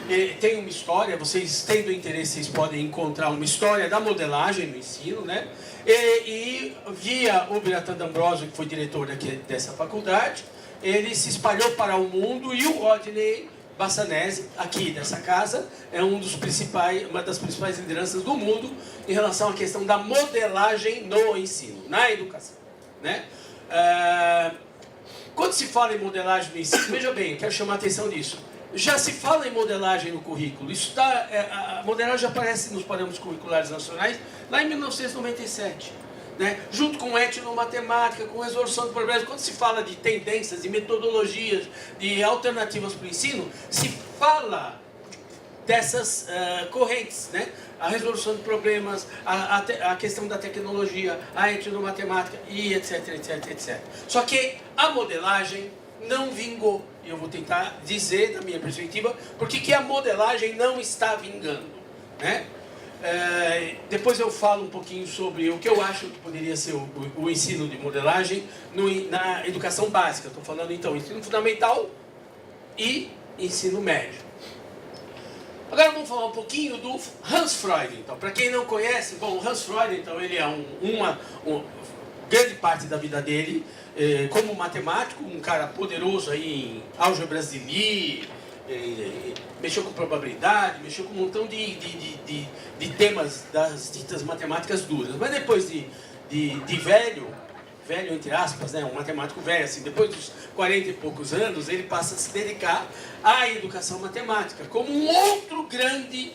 Ele tem uma história, vocês tendo interesse, vocês podem encontrar uma história da modelagem no ensino, né? E via o Biratan D'Ambrosio, que foi diretor dessa faculdade, ele se espalhou para o mundo, e o Rodney Bassanese, aqui dessa casa, é uma das principais lideranças do mundo em relação à questão da modelagem no ensino, na educação. Né? Quando se fala em modelagem no ensino, veja bem, eu quero chamar a atenção disso. Já se fala em modelagem no currículo. A modelagem aparece nos parâmetros curriculares nacionais lá em 1997. Né? Junto com etnomatemática, com resolução de problemas. Quando se fala de tendências, de metodologias, de alternativas para o ensino, se fala dessas correntes, né? A resolução de problemas, a questão da tecnologia, a etnomatemática e etc, etc, etc. Só que a modelagem não vingou. E eu vou tentar dizer, da minha perspectiva, por que a modelagem não está vingando. Né? Depois eu falo um pouquinho sobre o que eu acho que poderia ser o ensino de modelagem na educação básica. Estou falando então ensino fundamental e ensino médio. Agora vamos falar um pouquinho do Hans Freud. Então, para quem não conhece, bom, o Hans Freud, então, ele é uma grande parte da vida dele como matemático, um cara poderoso aí em álgebras de Lie, mexeu com probabilidade, mexeu com um montão de temas das ditas matemáticas duras. Mas depois de velho entre aspas, né, um matemático velho, assim, depois dos 40 e poucos anos, ele passa a se dedicar à educação matemática, como um outro grande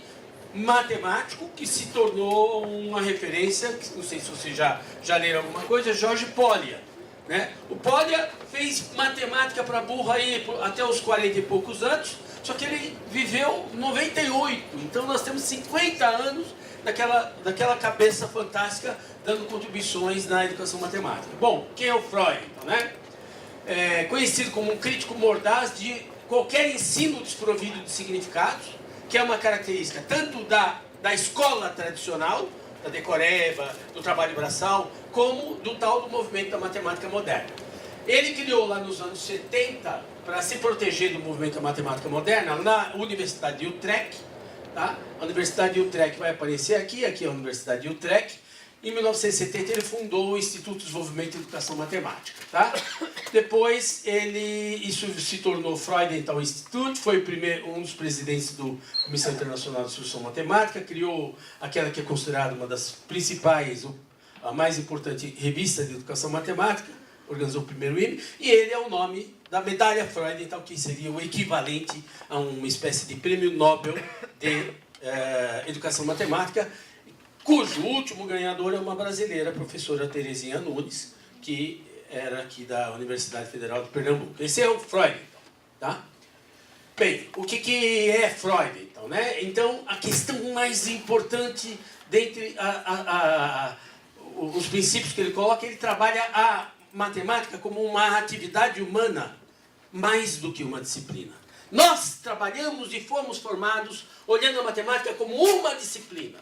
matemático que se tornou uma referência, não sei se vocês já leram alguma coisa, George Polya. Né? O Polya fez matemática para burro aí até os 40 e poucos anos, só que ele viveu 98, então nós temos 50 anos daquela cabeça fantástica dando contribuições na educação matemática. Bom, quem é o Freud? Então, né? Conhecido como um crítico mordaz de qualquer ensino desprovido de significados, que é uma característica tanto da escola tradicional, da decoreba, do trabalho braçal, como do tal do movimento da matemática moderna. Ele criou lá nos anos 70, para se proteger do movimento da matemática moderna, na Universidade de Utrecht. Tá? A Universidade de Utrecht vai aparecer aqui é a Universidade de Utrecht. Em 1970 ele fundou o Instituto de Desenvolvimento e Educação Matemática. Tá? Depois isso se tornou Freudenthal Institute, foi um dos presidentes da Comissão Internacional de Instrução Matemática, criou aquela que é considerada uma das principais, a mais importante revista de educação matemática, organizou o primeiro IME, e ele é o nome da medalha Freudenthal, que seria o equivalente a uma espécie de prêmio Nobel de educação matemática, cujo último ganhador é uma brasileira, a professora Terezinha Nunes, que era aqui da Universidade Federal de Pernambuco. Esse é o Freud, tá? Bem, o que é Freud, então, né? Então, a questão mais importante dentre os princípios que ele coloca, ele trabalha a matemática como uma atividade humana, mais do que uma disciplina. Nós trabalhamos e fomos formados olhando a matemática como uma disciplina.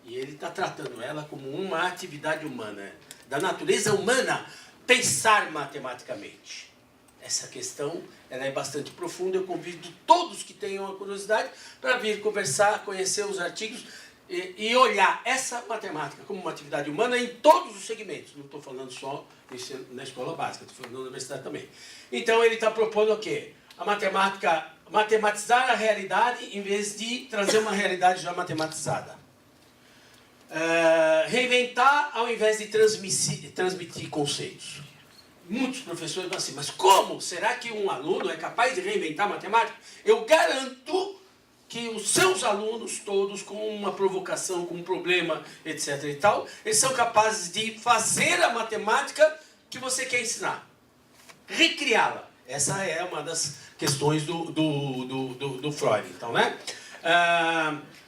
E ele está tratando ela como uma atividade humana, da natureza humana, pensar matematicamente. Essa questão ela é bastante profunda, eu convido todos que tenham a curiosidade para vir conversar, conhecer os artigos e olhar essa matemática como uma atividade humana em todos os segmentos. Não estou falando só na escola básica, estou falando na universidade também. Então ele está propondo o quê? A matemática, matematizar a realidade em vez de trazer uma realidade já matematizada. Reinventar ao invés de transmitir conceitos. Muitos professores falam assim, mas como? Será que um aluno é capaz de reinventar matemática? Eu garanto que os seus alunos todos, com uma provocação, com um problema, etc. e tal, eles são capazes de fazer a matemática que você quer ensinar. Recriá-la. Essa é uma das questões do Freud. Então, né?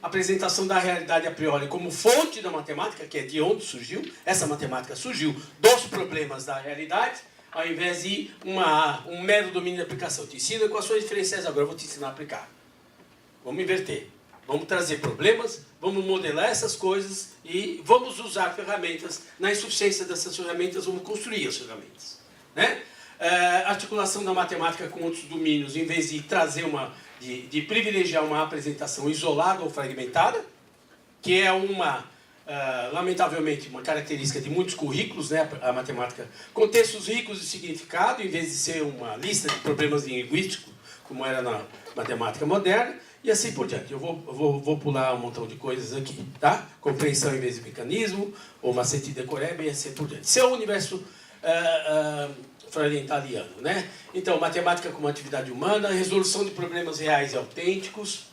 Apresentação da realidade a priori como fonte da matemática, que é de onde surgiu. Essa matemática surgiu dos problemas da realidade, ao invés de um mero domínio de aplicação. Eu te ensino equações diferenciais, agora eu vou te ensinar a aplicar. Vamos inverter. Vamos trazer problemas, vamos modelar essas coisas e vamos usar ferramentas. Na insuficiência dessas ferramentas, vamos construir as ferramentas. Né? Articulação da matemática com outros domínios, em vez de trazer de privilegiar uma apresentação isolada ou fragmentada, que é lamentavelmente, uma característica de muitos currículos, né, a matemática, com textos ricos de significado, em vez de ser uma lista de problemas linguísticos, como era na matemática moderna, e assim por diante. Eu vou pular um montão de coisas aqui, tá? Compreensão em vez de mecanismo, ou macete de decoreba, e assim por diante. Esse é o universo freudiano, né? Então, matemática como atividade humana, resolução de problemas reais e autênticos,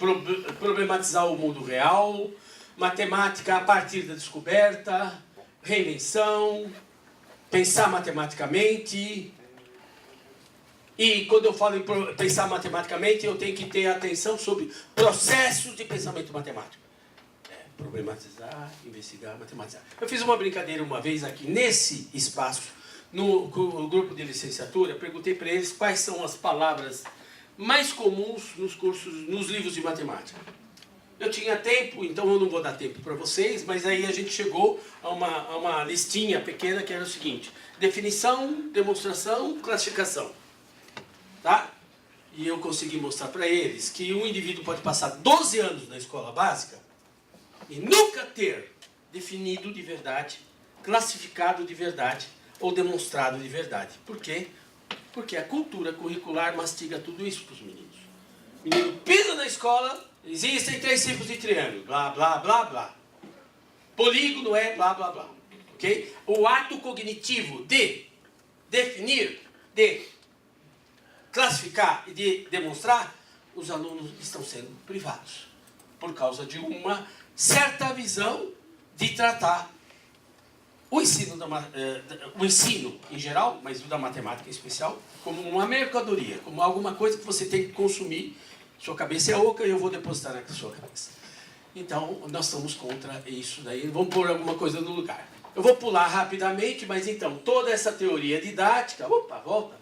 problematizar o mundo real, matemática a partir da descoberta, reinvenção, pensar matematicamente. E quando eu falo em pensar matematicamente, eu tenho que ter atenção sobre processos de pensamento matemático. Problematizar, investigar, matematizar. Eu fiz uma brincadeira uma vez aqui nesse espaço, no grupo de licenciatura, perguntei para eles quais são as palavras mais comuns nos livros de matemática. Eu tinha tempo, então eu não vou dar tempo para vocês, mas aí a gente chegou a uma listinha pequena que era o seguinte: definição, demonstração, classificação. Tá? E eu consegui mostrar para eles que um indivíduo pode passar 12 anos na escola básica e nunca ter definido de verdade, classificado de verdade ou demonstrado de verdade. Por quê? Porque a cultura curricular mastiga tudo isso para os meninos. O menino pisa na escola, existem 3 tipos de triângulo, blá, blá, blá, blá. Polígono é blá, blá, blá. Okay? O ato cognitivo de definir, de classificar e de demonstrar, os alunos estão sendo privados por causa de uma certa visão de tratar o ensino em geral, mas o da matemática em especial, como uma mercadoria, como alguma coisa que você tem que consumir. Sua cabeça é oca e eu vou depositar na sua cabeça. Então, nós estamos contra isso daí. Vamos pôr alguma coisa no lugar. Eu vou pular rapidamente, mas então, toda essa teoria didática... Opa, volta.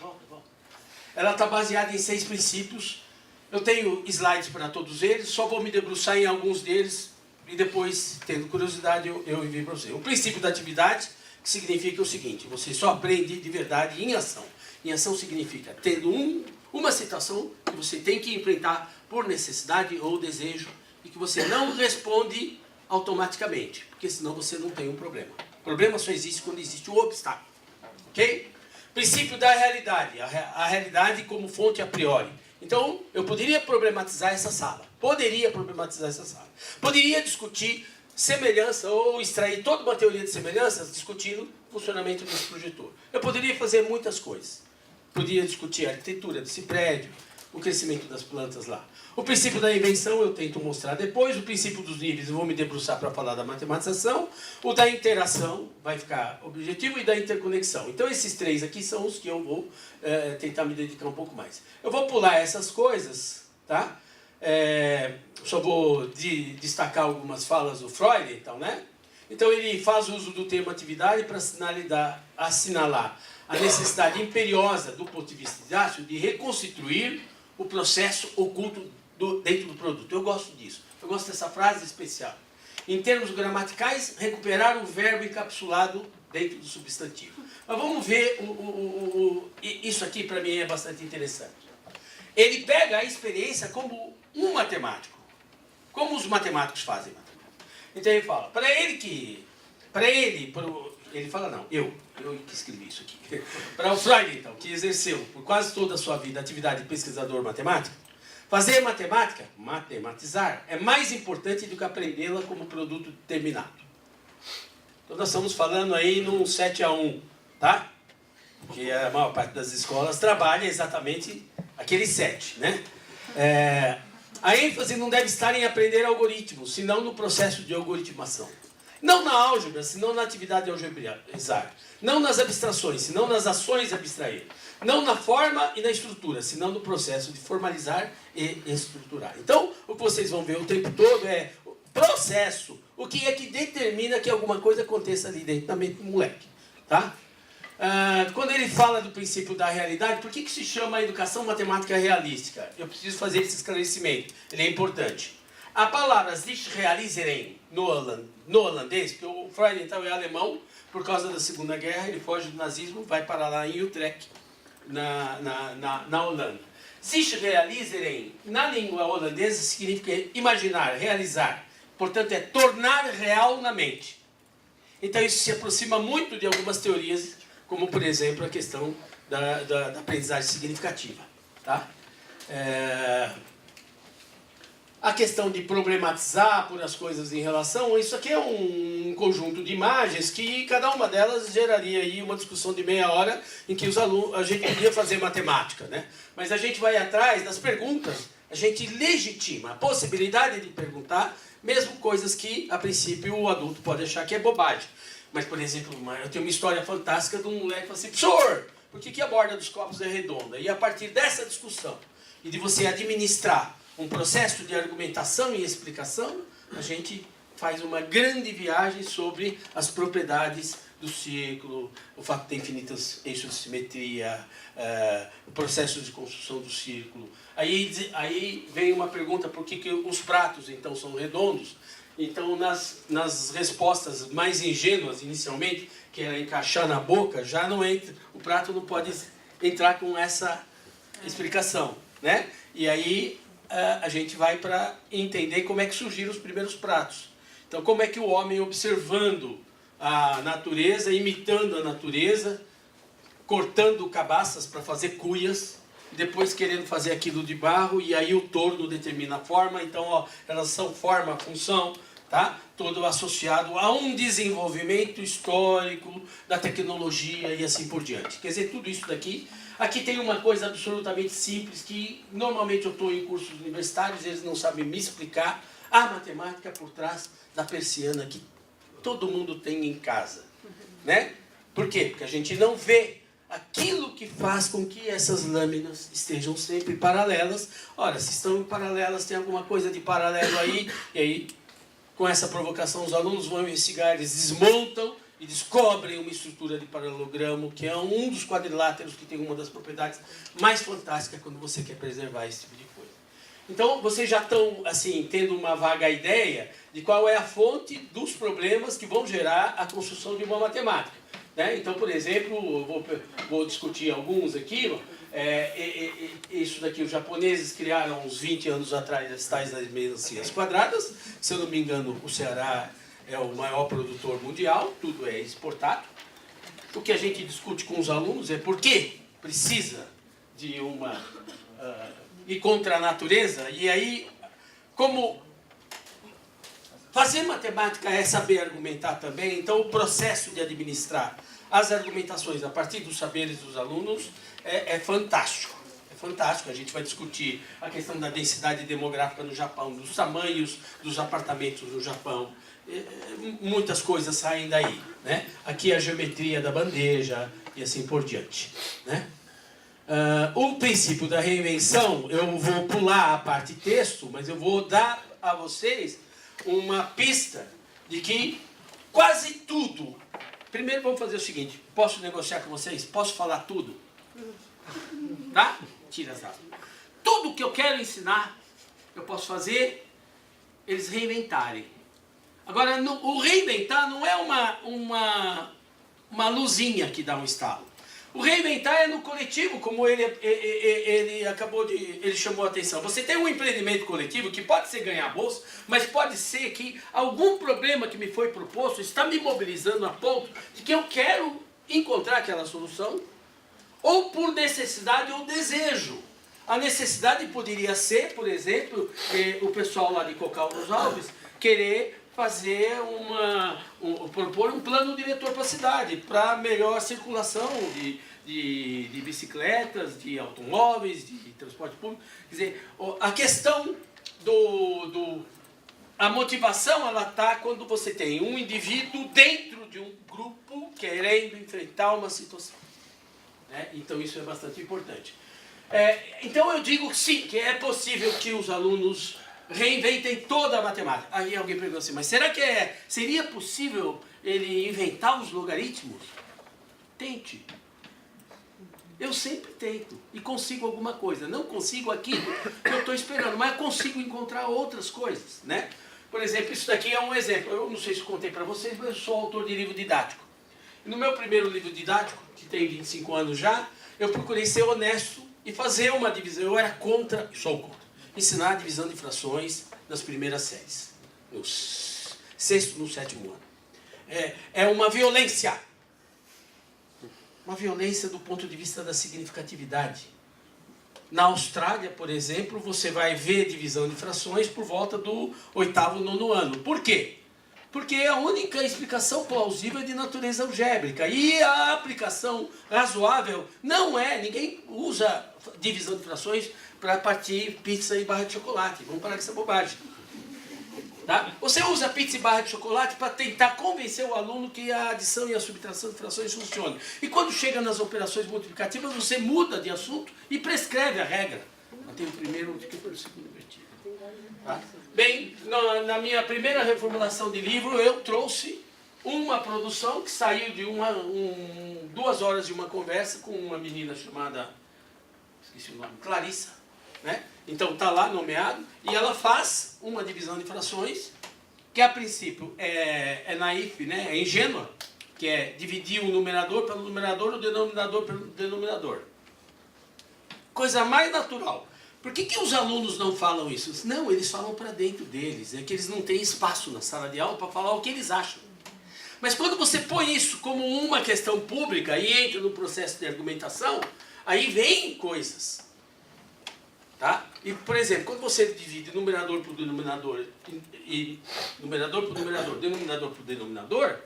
Ela está baseada em 6 princípios. Eu tenho slides para todos eles, só vou me debruçar em alguns deles e depois, tendo curiosidade, eu envio para você. O princípio da atividade, que significa o seguinte: você só aprende de verdade em ação. Em ação significa tendo uma situação que você tem que enfrentar por necessidade ou desejo e que você não responde automaticamente, porque senão você não tem um problema. O problema só existe quando existe um obstáculo. Ok? Princípio da realidade, a realidade como fonte a priori. Então, eu poderia problematizar essa sala. Poderia discutir semelhança ou extrair toda uma teoria de semelhanças discutindo o funcionamento desse projetor. Eu poderia fazer muitas coisas. Poderia discutir a arquitetura desse prédio, o crescimento das plantas lá. O princípio da invenção eu tento mostrar depois. O princípio dos níveis eu vou me debruçar para falar da matematização. O da interação vai ficar objetivo e da interconexão. Então esses 3 aqui são os que eu vou tentar me dedicar um pouco mais. Eu vou pular essas coisas, tá? Só vou destacar algumas falas do Freud, então, né? Então ele faz uso do termo atividade para assinalar a necessidade imperiosa, do ponto de vista didático, de reconstituir o processo oculto dentro do produto. Eu gosto disso. Eu gosto dessa frase especial. Em termos gramaticais, recuperar o verbo encapsulado dentro do substantivo. Mas vamos ver, isso aqui para mim é bastante interessante. Ele pega a experiência como um matemático. Como os matemáticos fazem matemática. Então ele fala, ele fala não, eu que escrevi isso aqui. Para o Freud, então, que exerceu por quase toda a sua vida a atividade de pesquisador matemático, fazer matemática, matematizar, é mais importante do que aprendê-la como produto terminado. Então nós estamos falando aí num 7-1, tá? Porque a maior parte das escolas trabalha exatamente aquele 7, né? A ênfase não deve estar em aprender algoritmos, senão no processo de algoritmação. Não na álgebra, senão na atividade algebrizar. Não nas abstrações, senão nas ações de abstrair. Não na forma e na estrutura, senão no processo de formalizar e estruturar. Então, o que vocês vão ver o tempo todo é o processo. O que é que determina que alguma coisa aconteça ali dentro da mente do moleque. Tá? Quando ele fala do princípio da realidade, por que se chama a educação matemática realística? Eu preciso fazer esse esclarecimento, ele é importante. A palavra sich realiseren no holandês, porque o Freud então é alemão, por causa da Segunda Guerra, ele foge do nazismo, vai para lá em Utrecht, na Holanda. Sich realiseren, na língua holandesa, significa imaginar, realizar. Portanto, é tornar real na mente. Então, isso se aproxima muito de algumas teorias, como, por exemplo, a questão da aprendizagem significativa. Tá? A questão de problematizar por as coisas em relação... Isso aqui é um conjunto de imagens que cada uma delas geraria aí uma discussão de meia hora em que a gente podia fazer matemática. Né? Mas a gente vai atrás das perguntas, a gente legitima a possibilidade de perguntar, mesmo coisas que, a princípio, o adulto pode achar que é bobagem. Mas, por exemplo, eu tenho uma história fantástica de um moleque que fala assim, professor, por que a borda dos copos é redonda? E a partir dessa discussão e de você administrar um processo de argumentação e explicação, a gente faz uma grande viagem sobre as propriedades do círculo, o fato de ter infinitos eixos de simetria, o processo de construção do círculo. Aí vem uma pergunta, por que os pratos então são redondos? Então, nas respostas mais ingênuas, inicialmente, que era encaixar na boca, já não entra, o prato não pode entrar com essa explicação, né? E aí a gente vai para entender como é que surgiram os primeiros pratos. Então, como é que o homem, observando a natureza, imitando a natureza, cortando cabaças para fazer cuias, depois querendo fazer aquilo de barro, e aí o torno determina a forma. Então, ó, relação forma-função, tá? Todo associado a um desenvolvimento histórico da tecnologia e assim por diante. Quer dizer, tudo isso daqui. Aqui tem uma coisa absolutamente simples que normalmente eu estou em cursos universitários, eles não sabem me explicar, a matemática por trás da persiana que todo mundo tem em casa. Né? Por quê? Porque a gente não vê aquilo que faz com que essas lâminas estejam sempre paralelas. Ora, se estão paralelas, tem alguma coisa de paralelo aí, e aí, com essa provocação, os alunos vão investigar, eles desmontam e descobrem uma estrutura de paralelogramo, que é um dos quadriláteros que tem uma das propriedades mais fantásticas quando você quer preservar esse tipo de coisa. Então, vocês já estão, assim, tendo uma vaga ideia de qual é a fonte dos problemas que vão gerar a construção de uma matemática. Né? Então, por exemplo, eu vou discutir alguns aqui. Isso daqui os japoneses criaram uns 20 anos atrás, as tais das melancias quadradas. Se eu não me engano, o Ceará é o maior produtor mundial, tudo é exportado. O que a gente discute com os alunos é por que precisa de uma... ir contra a natureza. E aí, como fazer matemática é saber argumentar também, então o processo de administrar as argumentações a partir dos saberes dos alunos é fantástico. É fantástico. A gente vai discutir a questão da densidade demográfica no Japão, dos tamanhos dos apartamentos no Japão. Muitas coisas saem daí. Né? Aqui a geometria da bandeja e assim por diante. Né? O princípio da reinvenção, eu vou pular a parte texto, mas eu vou dar a vocês uma pista de que quase tudo... Primeiro vamos fazer o seguinte, posso negociar com vocês? Posso falar tudo? Tá? Tira as aspas. Tudo que eu quero ensinar, eu posso fazer eles reinventarem. Agora, o reinventar não é uma luzinha que dá um estalo. O reinventar é no coletivo, como ele chamou a atenção. Você tem um empreendimento coletivo que pode ser ganhar bolsa, mas pode ser que algum problema que me foi proposto está me mobilizando a ponto de que eu quero encontrar aquela solução, ou por necessidade ou desejo. A necessidade poderia ser, por exemplo, o pessoal lá de Cocal dos Alves querer fazer propor um plano diretor para a cidade, para melhor circulação de bicicletas, de automóveis, de transporte público. Quer dizer, a questão a motivação, ela está quando você tem um indivíduo dentro de um grupo querendo enfrentar uma situação. Né? Então isso é bastante importante. Então eu digo sim, que é possível que os alunos reinventem toda a matemática. Aí alguém pergunta assim, mas será que seria possível ele inventar os logaritmos? Tente. Eu sempre tento e consigo alguma coisa. Não consigo aquilo que eu estou esperando, mas consigo encontrar outras coisas, né? Por exemplo, isso daqui é um exemplo. Eu não sei se contei para vocês, mas eu sou autor de livro didático. No meu primeiro livro didático, que tem 25 anos já, eu procurei ser honesto e fazer uma divisão. Eu era contra, sou contra, ensinar a divisão de frações nas primeiras séries, no 6º, no 7º ano. É uma violência. Uma violência do ponto de vista da significatividade. Na Austrália, por exemplo, você vai ver divisão de frações por volta do 8º, 9º ano. Por quê? Porque a única explicação plausível é de natureza algébrica. E a aplicação razoável não é. Ninguém usa divisão de frações para partir pizza e barra de chocolate. Vamos parar com essa bobagem. Tá? Você usa pizza e barra de chocolate para tentar convencer o aluno que a adição e a subtração de frações funcionam. E quando chega nas operações multiplicativas, você muda de assunto e prescreve a regra. Tem o primeiro multiplicador e o segundo invertido. Tá? Bem, na minha primeira reformulação de livro, eu trouxe uma produção que saiu de 2 horas de uma conversa com uma menina chamada, esqueci o nome, Clarissa, né? Então está lá nomeado, e ela faz uma divisão de frações, que a princípio é naif, né? É ingênua, que é dividir o numerador pelo numerador, o denominador pelo denominador. Coisa mais natural. Por que os alunos não falam isso? Não, eles falam para dentro deles. É que eles não têm espaço na sala de aula para falar o que eles acham. Mas quando você põe isso como uma questão pública e entra no processo de argumentação, aí vem coisas. Tá? E, por exemplo, quando você divide numerador por denominador e numerador por numerador, denominador por denominador,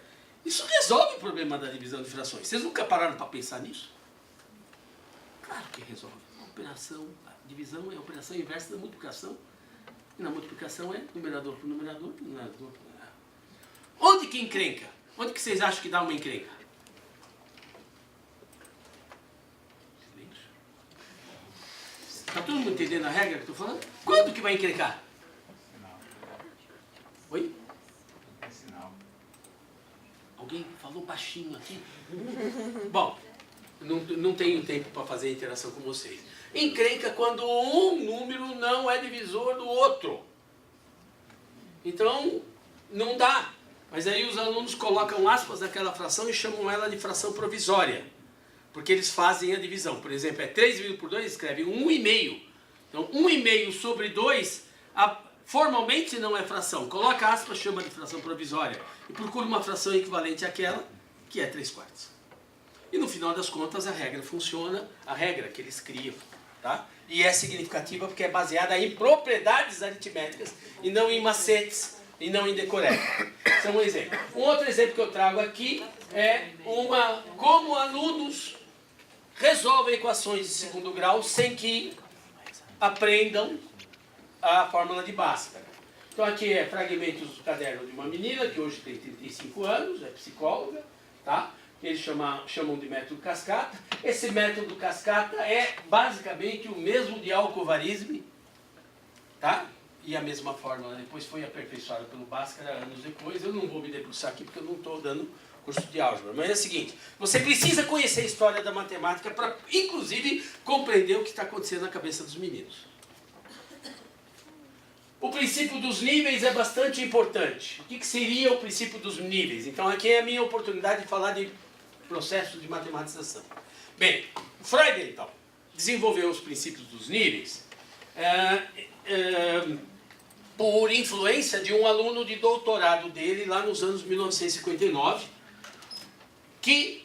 isso resolve o problema da divisão de frações. Vocês nunca pararam para pensar nisso? Claro que resolve. A divisão é a operação inversa da multiplicação. E na multiplicação é numerador por numerador por numerador por numerador. Onde que encrenca? Onde que vocês acham que dá uma encrenca? Está todo mundo entendendo a regra que eu estou falando? Quando que vai encrencar? Oi? Alguém falou baixinho aqui? Bom, não tenho tempo para fazer a interação com vocês. Encrenca quando um número não é divisor do outro. Então, não dá. Mas aí os alunos colocam aspas naquela fração e chamam ela de fração provisória. Porque eles fazem a divisão. Por exemplo, 3 dividido por 2, escreve 1,5. Então, 1,5 sobre 2, formalmente não é fração. Coloca aspas, chama de fração provisória. E procura uma fração equivalente àquela, que é 3/4. E no final das contas, a regra funciona, a regra que eles criam. Tá? E é significativa porque é baseada em propriedades aritméticas e não em macetes e não em decoreba. Isso é um exemplo. Um outro exemplo que eu trago aqui é como alunos resolvem equações de segundo grau sem que aprendam a fórmula de Bhaskara. Então aqui é fragmentos do caderno de uma menina que hoje tem 35 anos, é psicóloga, tá? que eles chamam de método cascata. Esse método cascata é basicamente o mesmo de Al-Khwarizmi, tá? E a mesma fórmula depois foi aperfeiçoada pelo Bhaskara anos depois. Eu não vou me debruçar aqui porque eu não estou dando curso de álgebra. Mas é o seguinte, você precisa conhecer a história da matemática para, inclusive, compreender o que está acontecendo na cabeça dos meninos. O princípio dos níveis é bastante importante. O que seria o princípio dos níveis? Então aqui é a minha oportunidade de falar de processo de matematização. Bem, Freud, então, desenvolveu os princípios dos níveis por influência de um aluno de doutorado dele lá nos anos 1959, que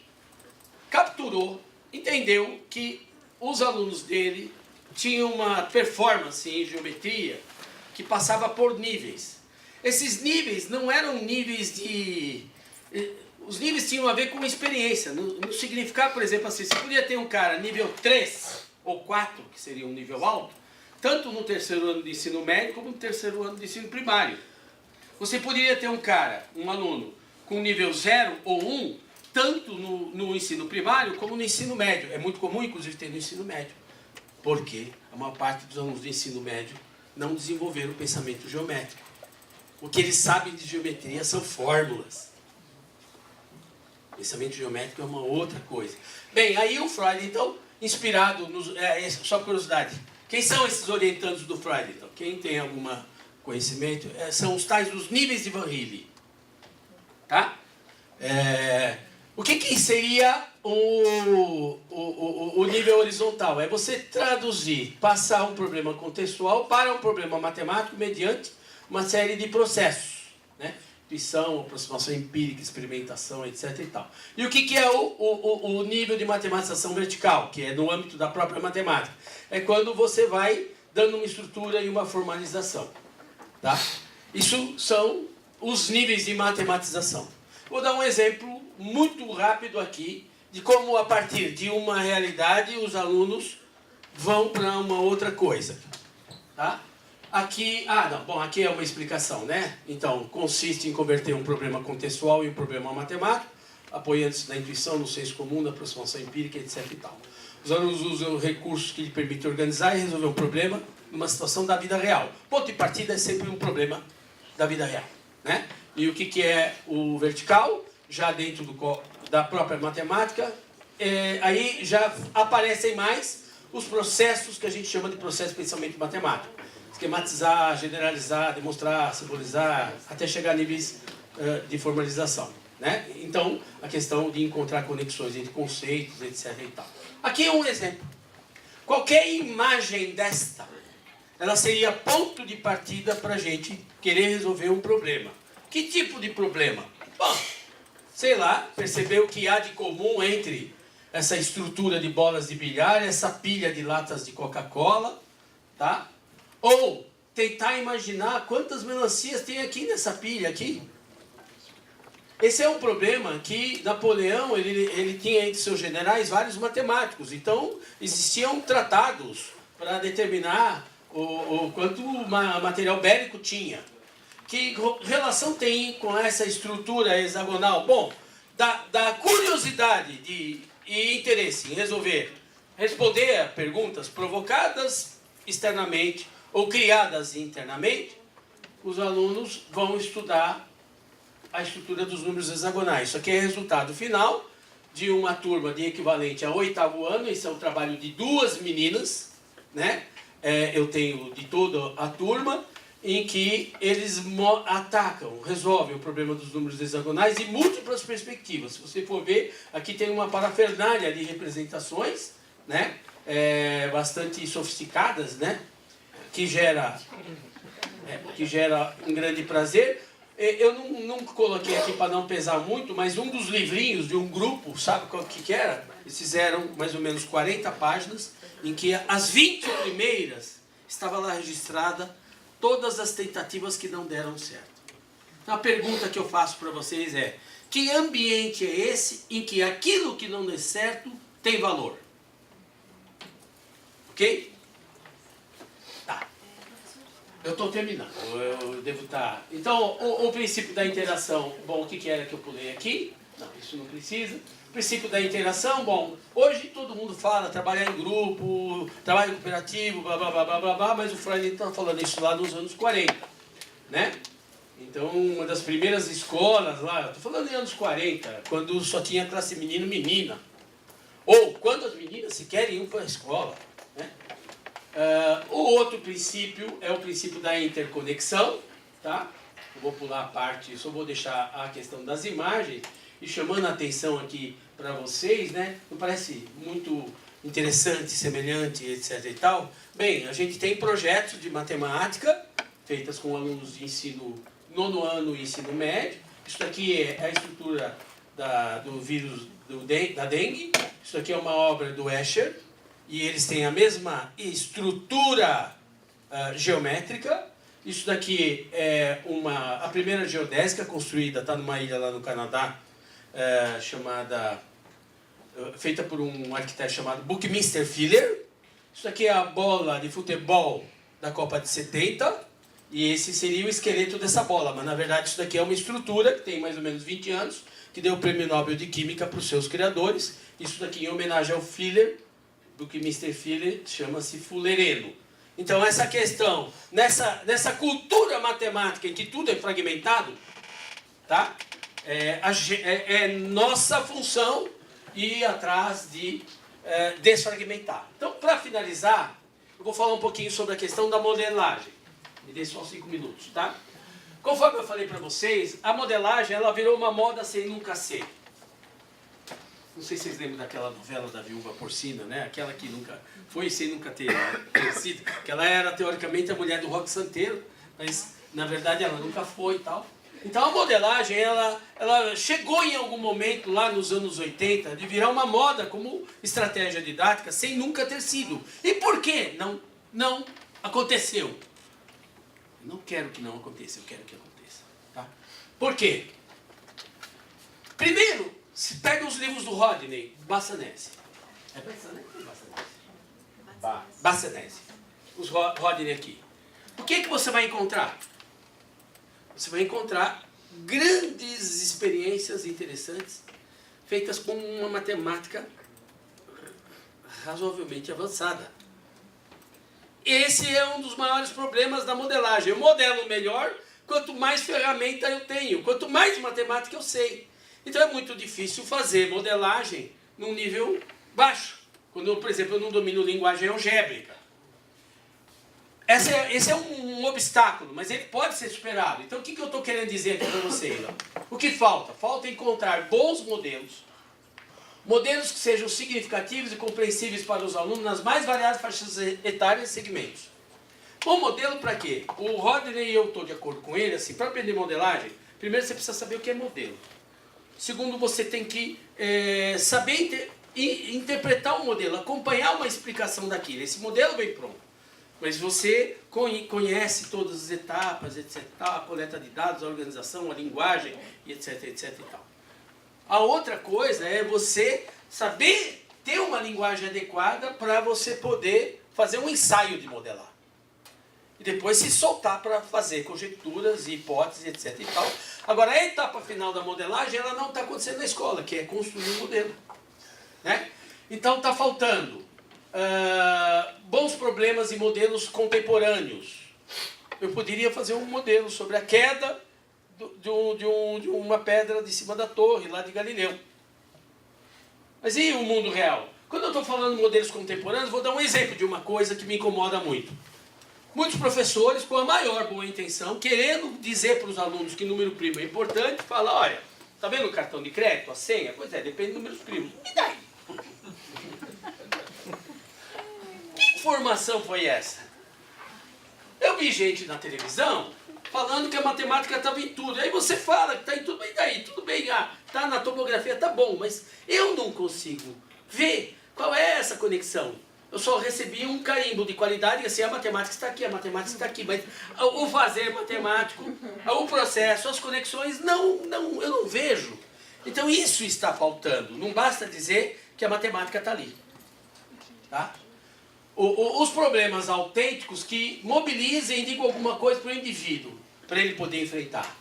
capturou, entendeu que os alunos dele tinham uma performance em geometria que passava por níveis. Esses níveis não eram níveis de... Os níveis tinham a ver com experiência. Não significava, por exemplo, assim, você podia ter um cara nível 3 ou 4, que seria um nível alto, tanto no terceiro ano de ensino médio como no terceiro ano de ensino primário. Você poderia ter um cara, um aluno, com nível 0 ou 1, tanto no ensino primário como no ensino médio. É muito comum, inclusive, ter no ensino médio. Porque a maior parte dos alunos do ensino médio não desenvolveram o pensamento geométrico. O que eles sabem de geometria são fórmulas. O pensamento geométrico é uma outra coisa. Bem, aí o Freud, então, inspirado nos... só curiosidade. Quem são esses orientandos do Freud? Então, quem tem algum conhecimento, são os tais dos níveis de Van Rille. Tá? O que seria o nível horizontal? É você traduzir, passar um problema contextual para um problema matemático mediante uma série de processos, né? Intuição, aproximação empírica, experimentação, etc. E tal. E o que é o nível de matematização vertical, que é no âmbito da própria matemática? É quando você vai dando uma estrutura e uma formalização. Tá? Isso são os níveis de matematização. Vou dar um exemplo muito rápido aqui de como, a partir de uma realidade, os alunos vão para uma outra coisa. Tá? Aqui, aqui é uma explicação, né? Então, consiste em converter um problema contextual em um problema matemático, apoiando-se na intuição, no senso comum, na aproximação empírica, etc. e tal. Os alunos usam recursos que lhe permitem organizar e resolver um problema numa situação da vida real. Ponto de partida é sempre um problema da vida real, né? E o que é o vertical? Já dentro da própria matemática, aí já aparecem mais os processos que a gente chama de processo de pensamento matemático. Esquematizar, generalizar, demonstrar, simbolizar, até chegar a níveis de formalização, né? Então, a questão de encontrar conexões entre conceitos, etc. e tal. Aqui é um exemplo. Qualquer imagem desta, ela seria ponto de partida para a gente querer resolver um problema. Que tipo de problema? Bom, sei lá, perceber o que há de comum entre essa estrutura de bolas de bilhar, essa pilha de latas de Coca-Cola, tá? Ou tentar imaginar quantas melancias tem aqui nessa pilha aqui. Esse é um problema que Napoleão, ele tinha entre seus generais vários matemáticos. Então, existiam tratados para determinar o quanto material bélico tinha. Que relação tem com essa estrutura hexagonal? Bom, da curiosidade e interesse em responder a perguntas provocadas externamente ou criadas internamente, os alunos vão estudar a estrutura dos números hexagonais. Isso aqui é resultado final de uma turma de equivalente ao 8º ano. Esse é um trabalho de 2 meninas, né? Eu tenho de toda a turma, em que eles atacam, resolvem o problema dos números hexagonais de múltiplas perspectivas. Se você for ver, aqui tem uma parafernália de representações, né? Bastante sofisticadas, né? Que gera um grande prazer. Eu não coloquei aqui para não pesar muito, mas um dos livrinhos de um grupo, sabe qual que era? Eles fizeram mais ou menos 40 páginas, em que as 20 primeiras estava lá registrada todas as tentativas que não deram certo. Então a pergunta que eu faço para vocês é: que ambiente é esse em que aquilo que não dê certo tem valor? Ok? Tá. Eu estou terminando. Eu devo estar... Então, o princípio da interação... Bom, o que era que eu pulei aqui? Não, isso não precisa. O princípio da interação, bom, hoje todo mundo fala trabalhar em grupo, trabalho cooperativo, blá, blá, blá, blá, blá, blá, mas o Freud está falando isso lá nos anos 40, né? Então, uma das primeiras escolas lá, estou falando em anos 40, quando só tinha classe menino e menina. Ou quando as meninas sequer iam para a escola, né? O outro princípio é o princípio da interconexão, tá? Eu vou pular a parte, só vou deixar a questão das imagens e chamando a atenção aqui para vocês, né? Não parece muito interessante, semelhante, etc e tal? Bem, a gente tem projetos de matemática feitas com alunos de ensino nono ano e ensino médio. Isso daqui é a estrutura do vírus da dengue. Isso aqui é uma obra do Escher. E eles têm a mesma estrutura geométrica. Isso daqui é a primeira geodésica construída, está numa ilha lá no Canadá, feita por um arquiteto chamado Buckminster Fuller. Isso daqui é a bola de futebol da Copa de 70. E esse seria o esqueleto dessa bola, mas na verdade isso daqui é uma estrutura que tem mais ou menos 20 anos, que deu o Prêmio Nobel de Química para os seus criadores. Isso daqui em homenagem ao Fuller, do que Mr. Fuller chama-se fullereno. Então essa questão, nessa cultura matemática em que tudo é fragmentado, tá? É nossa função ir atrás de desfragmentar. Então, para finalizar, eu vou falar um pouquinho sobre a questão da modelagem. Me dê só 5 minutos, tá? Conforme eu falei para vocês, a modelagem ela virou uma moda sem nunca ser. Não sei se vocês lembram daquela novela da Viúva Porcina, né? Aquela que nunca foi sem nunca ter sido. Que ela era, teoricamente, a mulher do Roque Santeiro, mas, na verdade, ela nunca foi e tal. Então, a modelagem, ela chegou em algum momento, lá nos anos 80, de virar uma moda como estratégia didática, sem nunca ter sido. E por que não aconteceu? Eu não quero que não aconteça, eu quero que aconteça. Tá? Por quê? Primeiro, se pega os livros do Rodney Bassanese. É Bassanese ou Bassanese? Bassanese. Os Rodney aqui. O que você vai encontrar? Você vai encontrar grandes experiências interessantes feitas com uma matemática razoavelmente avançada. Esse é um dos maiores problemas da modelagem. Eu modelo melhor quanto mais ferramenta eu tenho, quanto mais matemática eu sei. Então é muito difícil fazer modelagem num nível baixo. Quando, por exemplo, eu não domino linguagem algébrica. Esse é um obstáculo, mas ele pode ser superado. Então o que eu estou querendo dizer aqui para vocês? O que falta? Falta encontrar bons modelos. Modelos que sejam significativos e compreensíveis para os alunos nas mais variadas faixas etárias e segmentos. Bom modelo para quê? O Rodney e eu estou de acordo com ele, assim, para aprender modelagem, primeiro você precisa saber o que é modelo. Segundo, você tem que saber interpretar o modelo, acompanhar uma explicação daquilo. Esse modelo vem pronto. Mas você conhece todas as etapas, etc. A coleta de dados, a organização, a linguagem, etc, etc e tal. A outra coisa é você saber ter uma linguagem adequada para você poder fazer um ensaio de modelar. E depois se soltar para fazer conjecturas, hipóteses, etc. e tal. Agora, a etapa final da modelagem, ela não está acontecendo na escola, que é construir um modelo. Né? Então, está faltando bons problemas e modelos contemporâneos. Eu poderia fazer um modelo sobre a queda de uma pedra de cima da torre, lá de Galileu. Mas e o mundo real? Quando eu estou falando modelos contemporâneos, vou dar um exemplo de uma coisa que me incomoda muito. Muitos professores, com a maior boa intenção, querendo dizer para os alunos que número primo é importante, falam, olha, está vendo o cartão de crédito, a senha? Pois é, depende de números primos. E daí? Que informação foi essa? Eu vi gente na televisão falando que a matemática estava em tudo. Aí você fala que está em tudo, e daí? Tudo bem, está na tomografia, está bom, mas eu não consigo ver qual é essa conexão. Eu só recebi um carimbo de qualidade, assim, a matemática está aqui, a matemática está aqui, mas o fazer matemático, o processo, as conexões, eu não vejo. Então isso está faltando. Não basta dizer que a matemática está ali. Tá? Os problemas autênticos que mobilizem e digam alguma coisa para o indivíduo, para ele poder enfrentar.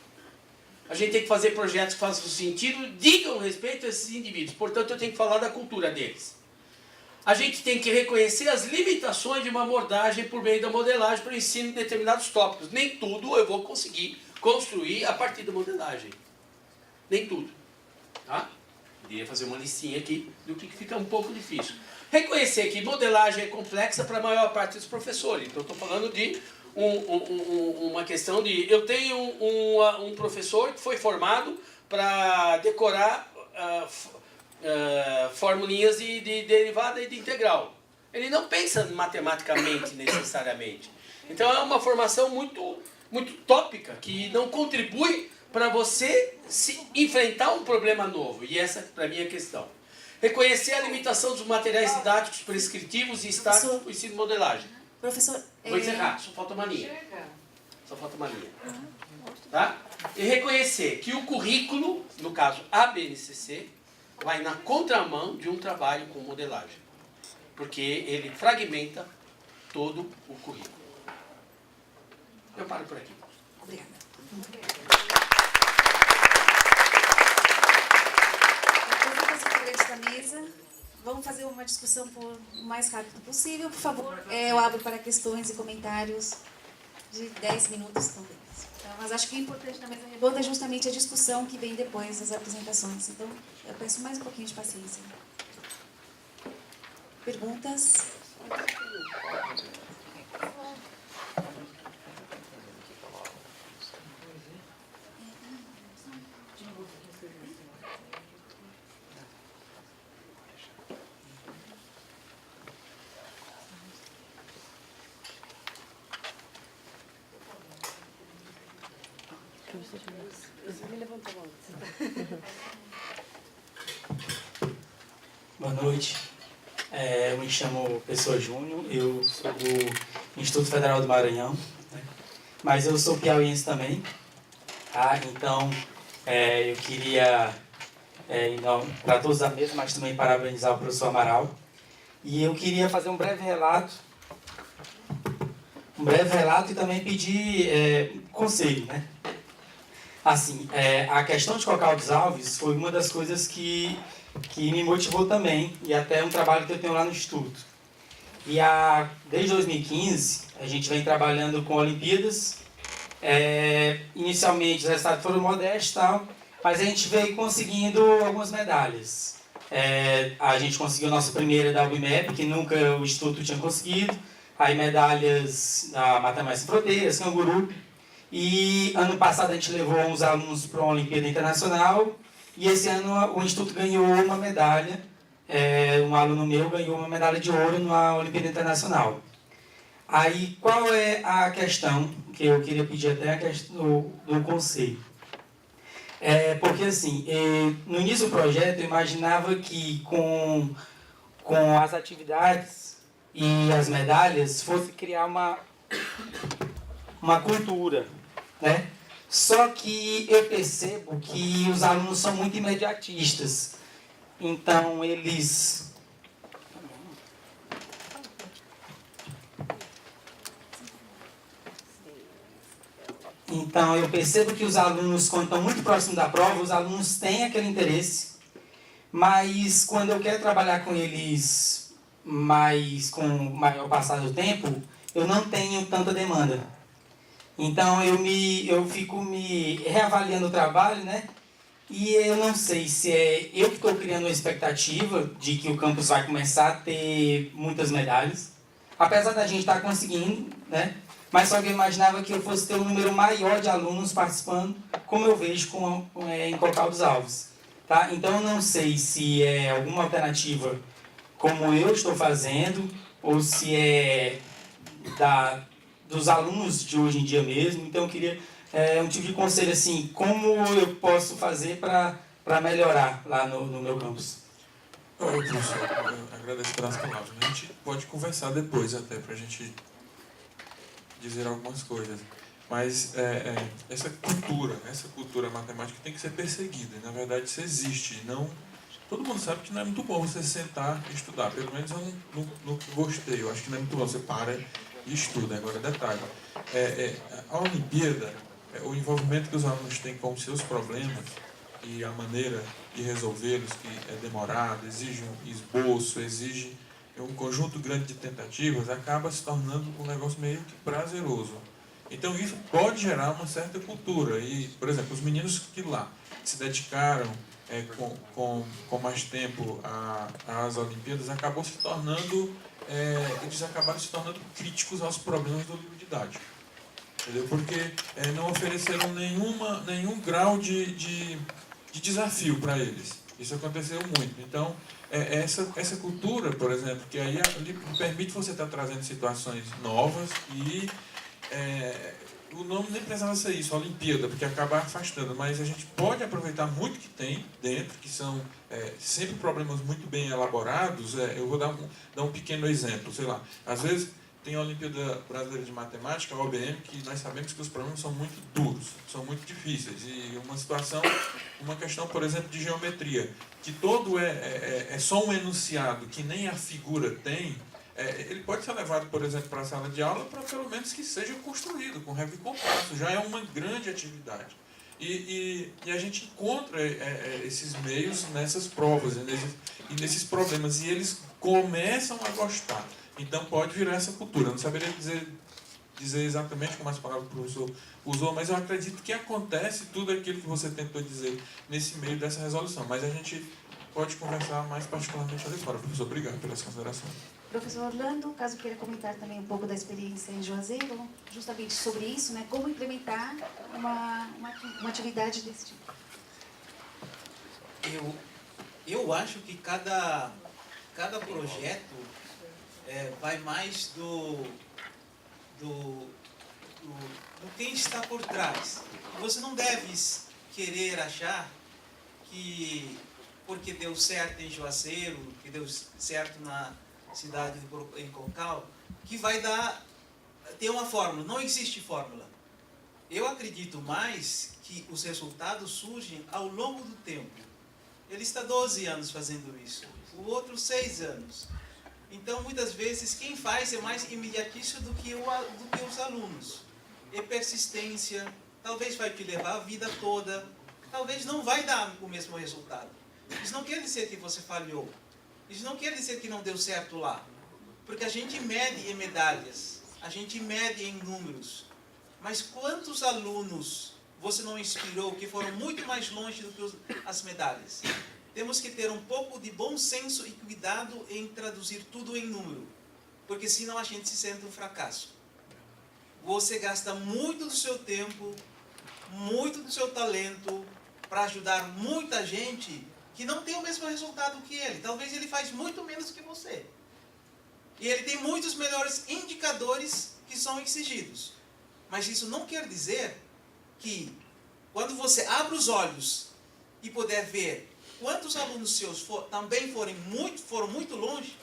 A gente tem que fazer projetos que façam sentido, digam respeito a esses indivíduos. Portanto, eu tenho que falar da cultura deles. A gente tem que reconhecer as limitações de uma abordagem por meio da modelagem para o ensino de determinados tópicos. Nem tudo eu vou conseguir construir a partir da modelagem. Nem tudo. Tá? Poderia fazer uma listinha aqui do que fica um pouco difícil. Reconhecer que modelagem é complexa para a maior parte dos professores. Então, estou falando de uma questão de... Eu tenho um professor que foi formado para decorar formulinhas de derivada e de integral. Ele não pensa matematicamente necessariamente. Então, é uma formação muito, muito tópica, que não contribui para você enfrentar um problema novo. E essa, para mim, é a questão. Reconhecer a limitação dos materiais didáticos prescritivos e estáticos do ensino de modelagem. Professor... Vou encerrar, só falta uma linha. Só falta uma linha. Tá? E reconhecer que o currículo, no caso a BNCC, vai na contramão de um trabalho com modelagem. Porque ele fragmenta todo o currículo. Eu paro por aqui. Obrigada. Da mesa. Vamos fazer uma discussão o mais rápido possível. Por favor, eu abro para questões e comentários de 10 minutos também. Então, mas acho que o importante na mesa redonda é justamente a discussão que vem depois das apresentações. Então, eu peço mais um pouquinho de paciência. Perguntas? Boa noite, eu me chamo Pessoa Júnior, eu sou do Instituto Federal do Maranhão, né? Mas eu sou piauiense também, tá? Então eu queria, para todos a mesa, mas também parabenizar o professor Amaral, e eu queria fazer um breve relato e também pedir conselho, né? Assim, a questão de Cocal dos Alves foi uma das coisas que me motivou também, e até um trabalho que eu tenho lá no Instituto. E desde 2015, a gente vem trabalhando com Olimpíadas. Inicialmente, os resultados foram modestos e tal, mas a gente veio conseguindo algumas medalhas. A gente conseguiu a nossa primeira da UBMEP, que nunca o Instituto tinha conseguido. Aí medalhas da Matemática Sem Fronteiras, Canguru. E ano passado a gente levou uns alunos para uma Olimpíada Internacional. E esse ano o Instituto ganhou uma medalha. Um aluno meu ganhou uma medalha de ouro numa Olimpíada Internacional. Aí qual é a questão que eu queria pedir até a questão do conselho? Porque assim, no início do projeto eu imaginava que com as atividades e as medalhas fosse criar uma cultura, né? Só que eu percebo que os alunos são muito imediatistas. Então eles eu percebo que os alunos, quando estão muito próximos da prova, os alunos têm aquele interesse, mas quando eu quero trabalhar com eles com o maior passar do tempo, eu não tenho tanta demanda. Então eu fico me reavaliando o trabalho, né? E eu não sei se é eu que estou criando uma expectativa de que o campus vai começar a ter muitas medalhas, apesar da gente estar conseguindo, né? Mas só que eu imaginava que eu fosse ter um número maior de alunos participando, como eu vejo em Cocal dos Alves. Tá? Então eu não sei se é alguma alternativa como eu estou fazendo, ou se é dos alunos de hoje em dia mesmo. Então eu queria um tipo de conselho assim, como eu posso fazer para melhorar lá no meu campus. Professor, eu agradeço pelas palavras. A gente pode conversar depois até para a gente dizer algumas coisas. Mas essa cultura matemática tem que ser perseguida. Na verdade, isso existe. Não, todo mundo sabe que não é muito bom você sentar e estudar. Pelo menos eu não gostei. Eu acho que não é muito bom. Você para e estuda. Agora, detalhe. A Olimpíada, o envolvimento que os alunos têm com os seus problemas e a maneira de resolvê-los, que é demorado, exige um esboço, exige um conjunto grande de tentativas, acaba se tornando um negócio meio que prazeroso. Então isso pode gerar uma certa cultura. E, por exemplo, os meninos que lá se dedicaram com mais tempo às Olimpíadas eles acabaram se tornando críticos aos problemas do livro didático. Entendeu? Porque não ofereceram nenhum grau de desafio para eles. Isso aconteceu muito. Então, essa cultura, por exemplo, que aí permite você estar trazendo situações novas e o nome nem precisava ser isso, Olimpíada, porque acaba afastando, mas a gente pode aproveitar muito que tem dentro, que são sempre problemas muito bem elaborados. Eu vou dar um pequeno exemplo, sei lá, às vezes tem a Olimpíada Brasileira de Matemática, a OBM, que nós sabemos que os problemas são muito duros, são muito difíceis, e uma questão, por exemplo, de geometria, que todo é só um enunciado, que nem a figura tem, ele pode ser levado, por exemplo, para a sala de aula, para pelo menos que seja construído, com régua e compasso, já é uma grande atividade. E a gente encontra esses meios nessas provas e nesses problemas, e eles começam a gostar. Então pode virar essa cultura. Eu não saberia dizer exatamente como as palavras que o professor usou, mas eu acredito que acontece tudo aquilo que você tentou dizer nesse meio dessa resolução. Mas a gente pode conversar mais particularmente ali fora. Professor, obrigado pelas considerações. Professor Orlando, caso queira comentar também um pouco da experiência em Juazeiro, justamente sobre isso, né? Como implementar uma atividade desse tipo. Eu acho que cada projeto vai mais do quem está por trás. Você não deve querer achar que porque deu certo em Juazeiro, que deu certo na cidade em Cocal, que vai ter uma fórmula. Não existe fórmula. Eu acredito mais que os resultados surgem ao longo do tempo. Ele está 12 anos fazendo isso, o outro 6 anos. Então, muitas vezes, quem faz é mais imediatista do que os alunos. E persistência, talvez vai te levar a vida toda, talvez não vai dar o mesmo resultado. Isso não quer dizer que você falhou. Isso não quer dizer que não deu certo lá. Porque a gente mede em medalhas, a gente mede em números. Mas quantos alunos você não inspirou que foram muito mais longe do que as medalhas? Temos que ter um pouco de bom senso e cuidado em traduzir tudo em número, porque senão a gente se sente um fracasso. Você gasta muito do seu tempo, muito do seu talento para ajudar muita gente que não tem o mesmo resultado que ele. Talvez ele faz muito menos que você. E ele tem muitos melhores indicadores que são exigidos. Mas isso não quer dizer que quando você abre os olhos e puder ver quantos alunos seus também foram muito longe,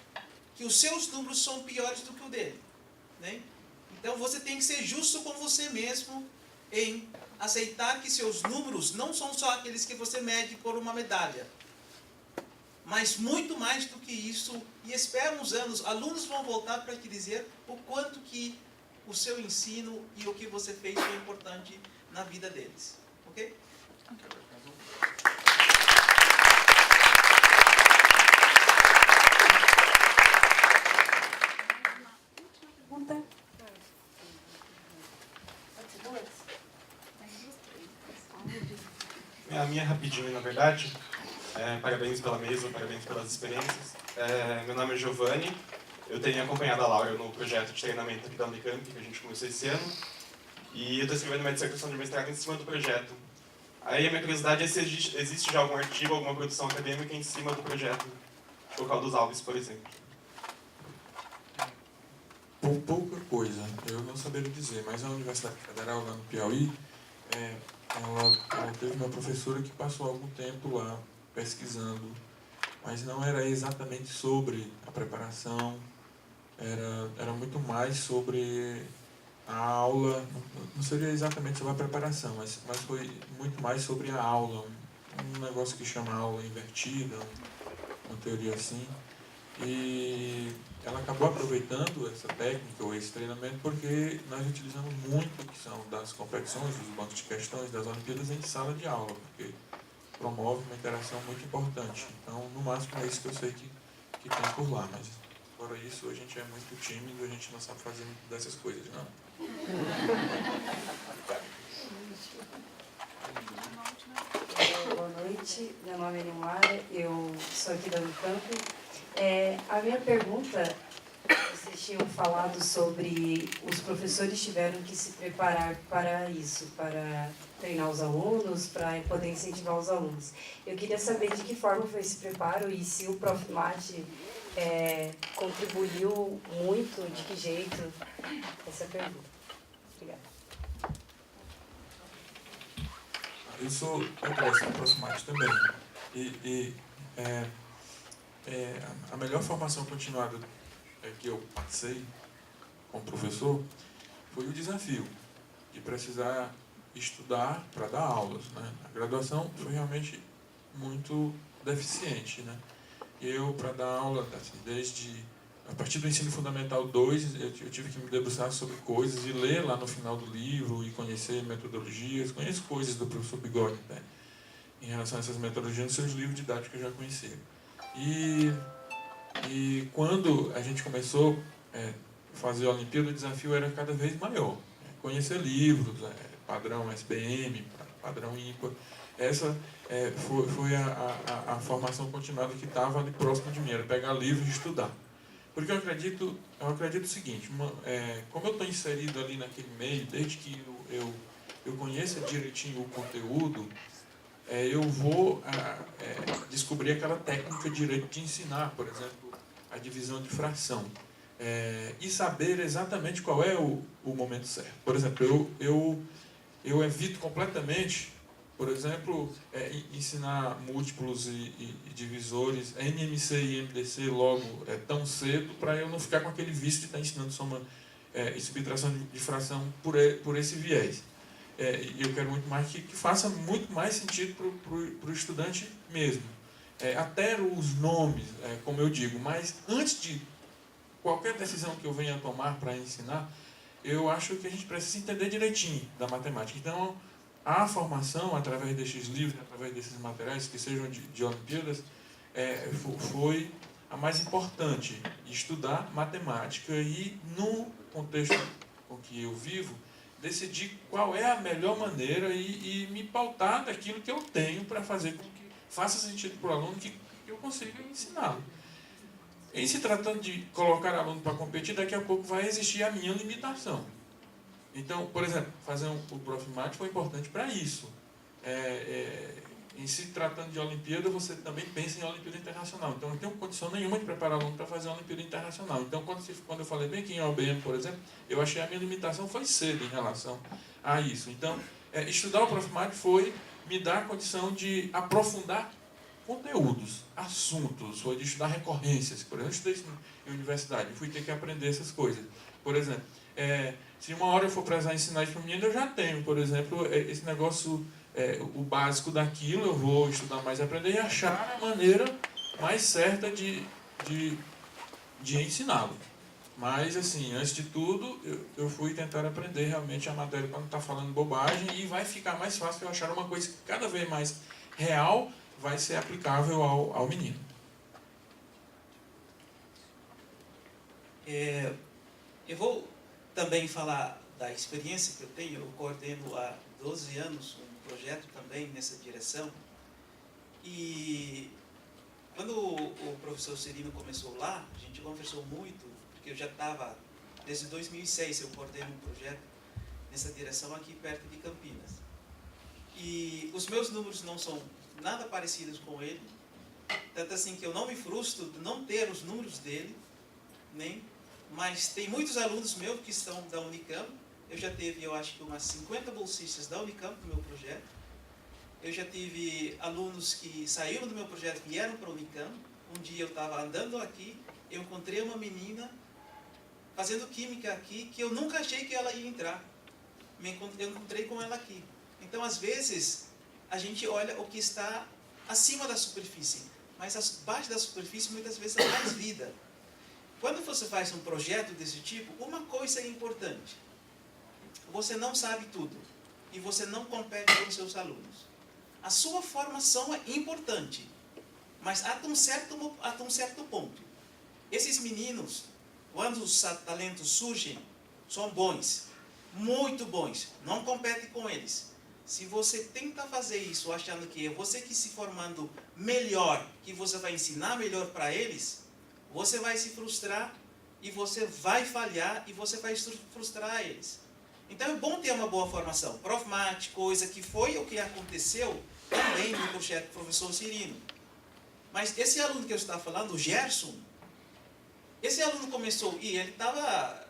que os seus números são piores do que o dele. Né? Então você tem que ser justo com você mesmo em aceitar que seus números não são só aqueles que você mede por uma medalha, mas muito mais do que isso. E espera uns anos, alunos vão voltar para te dizer o quanto que o seu ensino e o que você fez foi importante na vida deles. Ok? Pergunta? A minha é rapidinho, na verdade. Parabéns pela mesa, parabéns pelas experiências. Meu nome é Giovanni. Eu tenho acompanhado a Laura no projeto de treinamento aqui da Unicamp, que a gente começou esse ano. E eu estou escrevendo uma dissertação de mestrado em cima do projeto. Aí a minha curiosidade é se existe já algum artigo, alguma produção acadêmica em cima do projeto de Cocal dos Alves, por exemplo. Pouca coisa, eu não saberia dizer, mas a Universidade Federal lá no Piauí, ela teve uma professora que passou algum tempo lá pesquisando, mas não era exatamente sobre a preparação, era muito mais sobre a aula, não seria exatamente sobre a preparação, mas foi muito mais sobre a aula, um negócio que chama aula invertida, uma teoria assim. E ela acabou aproveitando essa técnica ou esse treinamento porque nós utilizamos muito o que são das competições, dos bancos de questões, das Olimpíadas em sala de aula, porque promove uma interação muito importante. Então, no máximo, é isso que eu sei que tem por lá, mas fora isso, a gente é muito tímido, a gente não sabe fazer muito dessas coisas, não. Boa noite, meu nome é Nilmara, eu sou aqui da Unicamp. A minha pergunta, vocês tinham falado sobre os professores tiveram que se preparar para isso, para treinar os alunos, para poder incentivar os alunos. Eu queria saber de que forma foi esse preparo e se o Prof. Mate contribuiu muito, de que jeito? Essa é a pergunta. Obrigada. Eu sou Prof. Mate também. A melhor formação continuada que eu passei como professor foi o desafio de precisar estudar para dar aulas, né? A graduação foi realmente muito deficiente, né? Eu, para dar aula, assim, a partir do ensino fundamental 2, eu tive que me debruçar sobre coisas e ler lá no final do livro e conhecer metodologias, conheço coisas do professor Bigode, né, em relação a essas metodologias nos seus livros didáticos que eu já conhecia. E quando a gente começou a fazer a Olimpíada, o desafio era cada vez maior. Conhecer livros, padrão SBM, padrão INPA. Essa foi a formação continuada que estava ali próximo de mim, era pegar livros e estudar. Porque eu acredito o seguinte, como eu estou inserido ali naquele meio, desde que eu conheça direitinho o conteúdo, eu vou descobrir aquela técnica direito de ensinar, por exemplo, a divisão de fração. E saber exatamente qual é o momento certo. Por exemplo, eu evito completamente, por exemplo, ensinar múltiplos e divisores, NMC e MDC logo tão cedo, para eu não ficar com aquele vício de estar ensinando soma e subtração de fração por esse viés. E eu quero muito mais que faça muito mais sentido para o estudante mesmo. Até os nomes, como eu digo, mas antes de qualquer decisão que eu venha tomar para ensinar, eu acho que a gente precisa entender direitinho da matemática. Então, a formação, através desses livros, através desses materiais, que sejam de Olimpíadas, foi a mais importante. Estudar matemática e, no contexto com que eu vivo, decidir qual é a melhor maneira e me pautar daquilo que eu tenho para fazer com que faça sentido para o aluno, que eu consiga ensiná-lo. Em se tratando de colocar aluno para competir, daqui a pouco vai existir a minha limitação. Então, por exemplo, fazer o Prof. Mate foi importante para isso. Em se tratando de Olimpíada, você também pensa em Olimpíada Internacional. Então, eu não tenho condição nenhuma de preparar aluno para fazer a Olimpíada Internacional. Então, quando eu falei bem aqui em OBM, por exemplo, eu achei a minha limitação foi cedo em relação a isso. Então, estudar o Prof. Mate foi me dar a condição de aprofundar conteúdos, assuntos, foi de estudar recorrências. Por exemplo, eu estudei isso em universidade, fui ter que aprender essas coisas. Por exemplo, se uma hora eu for precisar ensinar isso para o menino, eu já tenho, por exemplo, esse negócio, o básico daquilo, eu vou estudar mais e aprender e achar a maneira mais certa de ensiná-lo. Mas, assim, antes de tudo, eu fui tentar aprender realmente a matéria para não estar falando bobagem, e vai ficar mais fácil eu achar uma coisa que cada vez mais real vai ser aplicável ao menino. Eu vou também falar da experiência que eu tenho. Eu coordeno há 12 anos um projeto também nessa direção. E quando o professor Cirino começou lá, a gente conversou muito, porque eu já estava, desde 2006, eu coordeno um projeto nessa direção aqui perto de Campinas. E os meus números não são nada parecidos com ele, tanto assim que eu não me frustro de não ter os números dele, mas tem muitos alunos meus que são da Unicamp. Eu já tive, eu acho que umas 50 bolsistas da Unicamp no meu projeto. Eu já tive alunos que saíram do meu projeto e vieram para a Unicamp. Um dia eu estava andando aqui, eu encontrei uma menina fazendo química aqui, que eu nunca achei que ela ia entrar. Eu encontrei com ela aqui. Então, às vezes, a gente olha o que está acima da superfície, mas abaixo da superfície muitas vezes há mais vida. quando você faz um projeto desse tipo, uma coisa é importante. Você não sabe tudo. E você não compete com os seus alunos. A sua formação é importante. Mas até um certo ponto. Esses meninos, quando os talentos surgem, são bons. Muito bons. Não compete com eles. Se você tenta fazer isso achando que é você que se formando melhor, que você vai ensinar melhor para eles, você vai se frustrar e você vai falhar e você vai frustrar eles. Então é bom ter uma boa formação. Profmat, coisa que foi o que aconteceu também no projeto do professor Cirino. Mas esse aluno que eu estava falando, o Gerson, esse aluno começou, e ele estava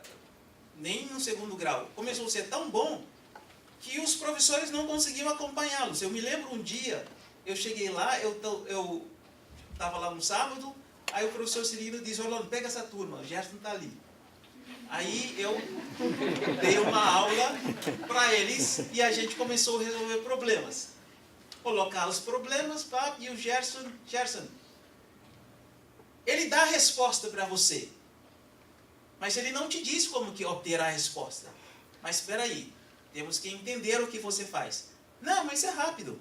nem no segundo grau, começou a ser tão bom que os professores não conseguiam acompanhá-los. Eu me lembro um dia, eu cheguei lá, eu estava lá no sábado, aí o professor Cirino disse, Orlando, pega essa turma, o Gerson está ali. Aí eu dei uma aula para eles e a gente começou a resolver problemas. Colocar os problemas, e o Gerson, ele dá a resposta para você. Mas ele não te diz como que obter a resposta. Mas espera aí, temos que entender o que você faz. Não, mas é rápido.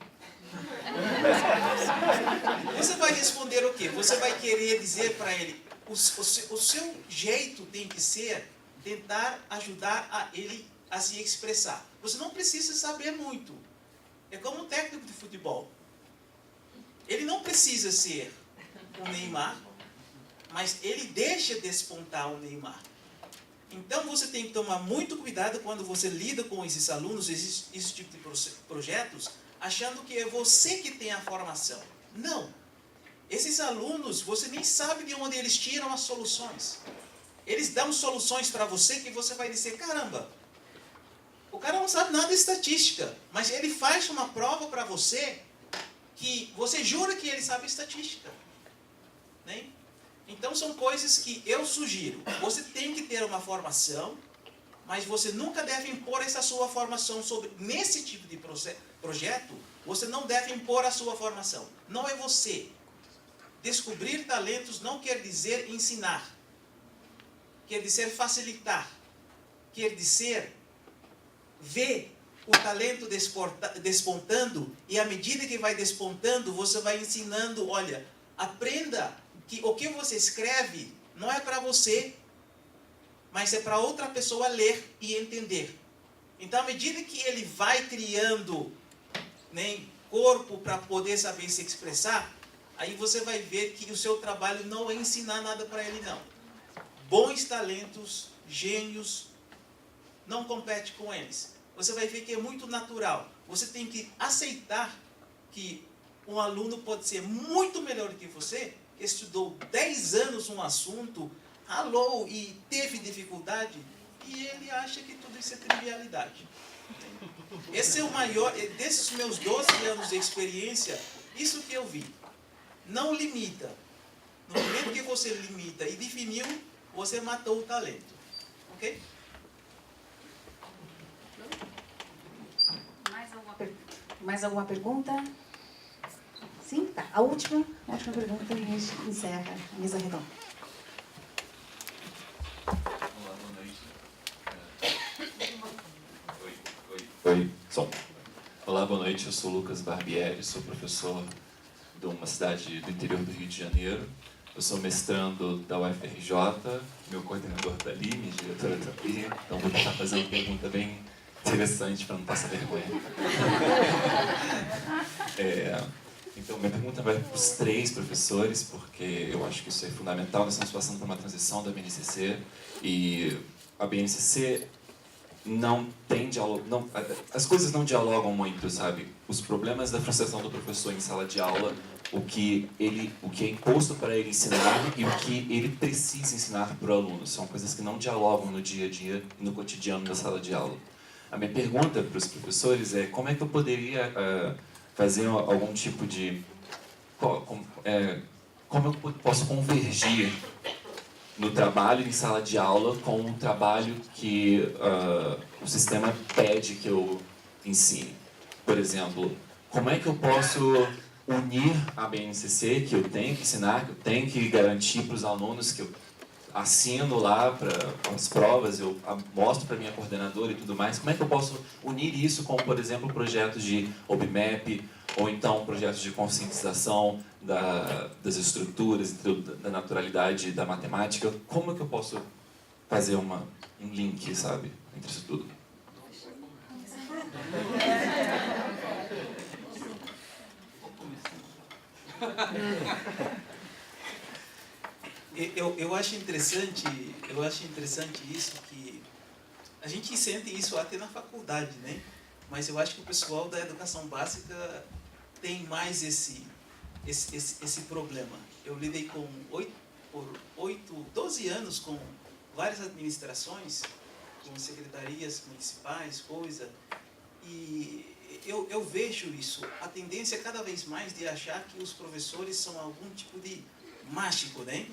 Você vai responder o quê? Você vai querer dizer para ele, o seu jeito tem que ser tentar ajudar a ele a se expressar. Você não precisa saber muito. É como um técnico de futebol. Ele não precisa ser o Neymar, mas ele deixa despontar o Neymar. Então você tem que tomar muito cuidado quando você lida com esses alunos, esse tipo de projetos, achando que é você que tem a formação. Não. Esses alunos, você nem sabe de onde eles tiram as soluções. Eles dão soluções para você que você vai dizer, caramba, o cara não sabe nada de estatística, mas ele faz uma prova para você que você jura que ele sabe estatística. Né? Então são coisas que eu sugiro. Você tem que ter uma formação, mas você nunca deve impor essa sua formação nesse tipo de projeto, você não deve impor a sua formação. Não é você. Descobrir talentos não quer dizer ensinar. Quer dizer facilitar. Quer dizer ver o talento despontando e à medida que vai despontando, você vai ensinando, olha, aprenda que o que você escreve não é para você, mas é para outra pessoa ler e entender. Então, à medida que ele vai criando, né, corpo para poder saber se expressar, aí você vai ver que o seu trabalho não é ensinar nada para ele, não. Bons talentos, gênios, não compete com eles. Você vai ver que é muito natural. Você tem que aceitar que um aluno pode ser muito melhor que você, que estudou 10 anos um assunto, ralou e teve dificuldade, e ele acha que tudo isso é trivialidade. Esse é o maior, desses meus 12 anos de experiência, isso que eu vi. Não limita. No momento que você limita e definiu, você matou o talento. Ok? Mais alguma pergunta? Sim? Tá. A última pergunta e a gente encerra a mesa redonda. Olá, boa noite. Oi, som. Olá, boa noite. Eu sou Lucas Barbieri, sou professor de uma cidade do interior do Rio de Janeiro. Eu sou mestrando da UFRJ, meu coordenador está ali, minha diretora está ali, então vou tentar fazer uma pergunta bem interessante para não passar vergonha. Então, minha pergunta vai para os 3 professores, porque eu acho que isso é fundamental. Nós estamos passando por uma transição da BNCC e a BNCC não tem diálogo, as coisas não dialogam muito, sabe? Os problemas da frustração do professor em sala de aula, o que é imposto para ele ensinar e o que ele precisa ensinar para o aluno. São coisas que não dialogam no dia a dia e no cotidiano da sala de aula. A minha pergunta para os professores é como é que eu poderia fazer algum tipo de... como eu posso convergir no trabalho em sala de aula com o trabalho que o sistema pede que eu ensine. Por exemplo, como é que eu posso unir a BNCC, que eu tenho que ensinar, que eu tenho que garantir para os alunos, que eu assino lá para as provas, eu mostro para minha coordenadora e tudo mais. Como é que eu posso unir isso com, por exemplo, projetos de OBMAP, ou então projetos de conscientização das estruturas, da naturalidade da matemática? Como é que eu posso fazer um link, sabe, entre isso tudo? Eu acho interessante isso, que a gente sente isso até na faculdade, né? Mas eu acho que o pessoal da educação básica tem mais esse problema. Eu lidei por 12 anos com várias administrações, com secretarias municipais, coisa, e eu vejo isso, a tendência cada vez mais de achar que os professores são algum tipo de mágico, né?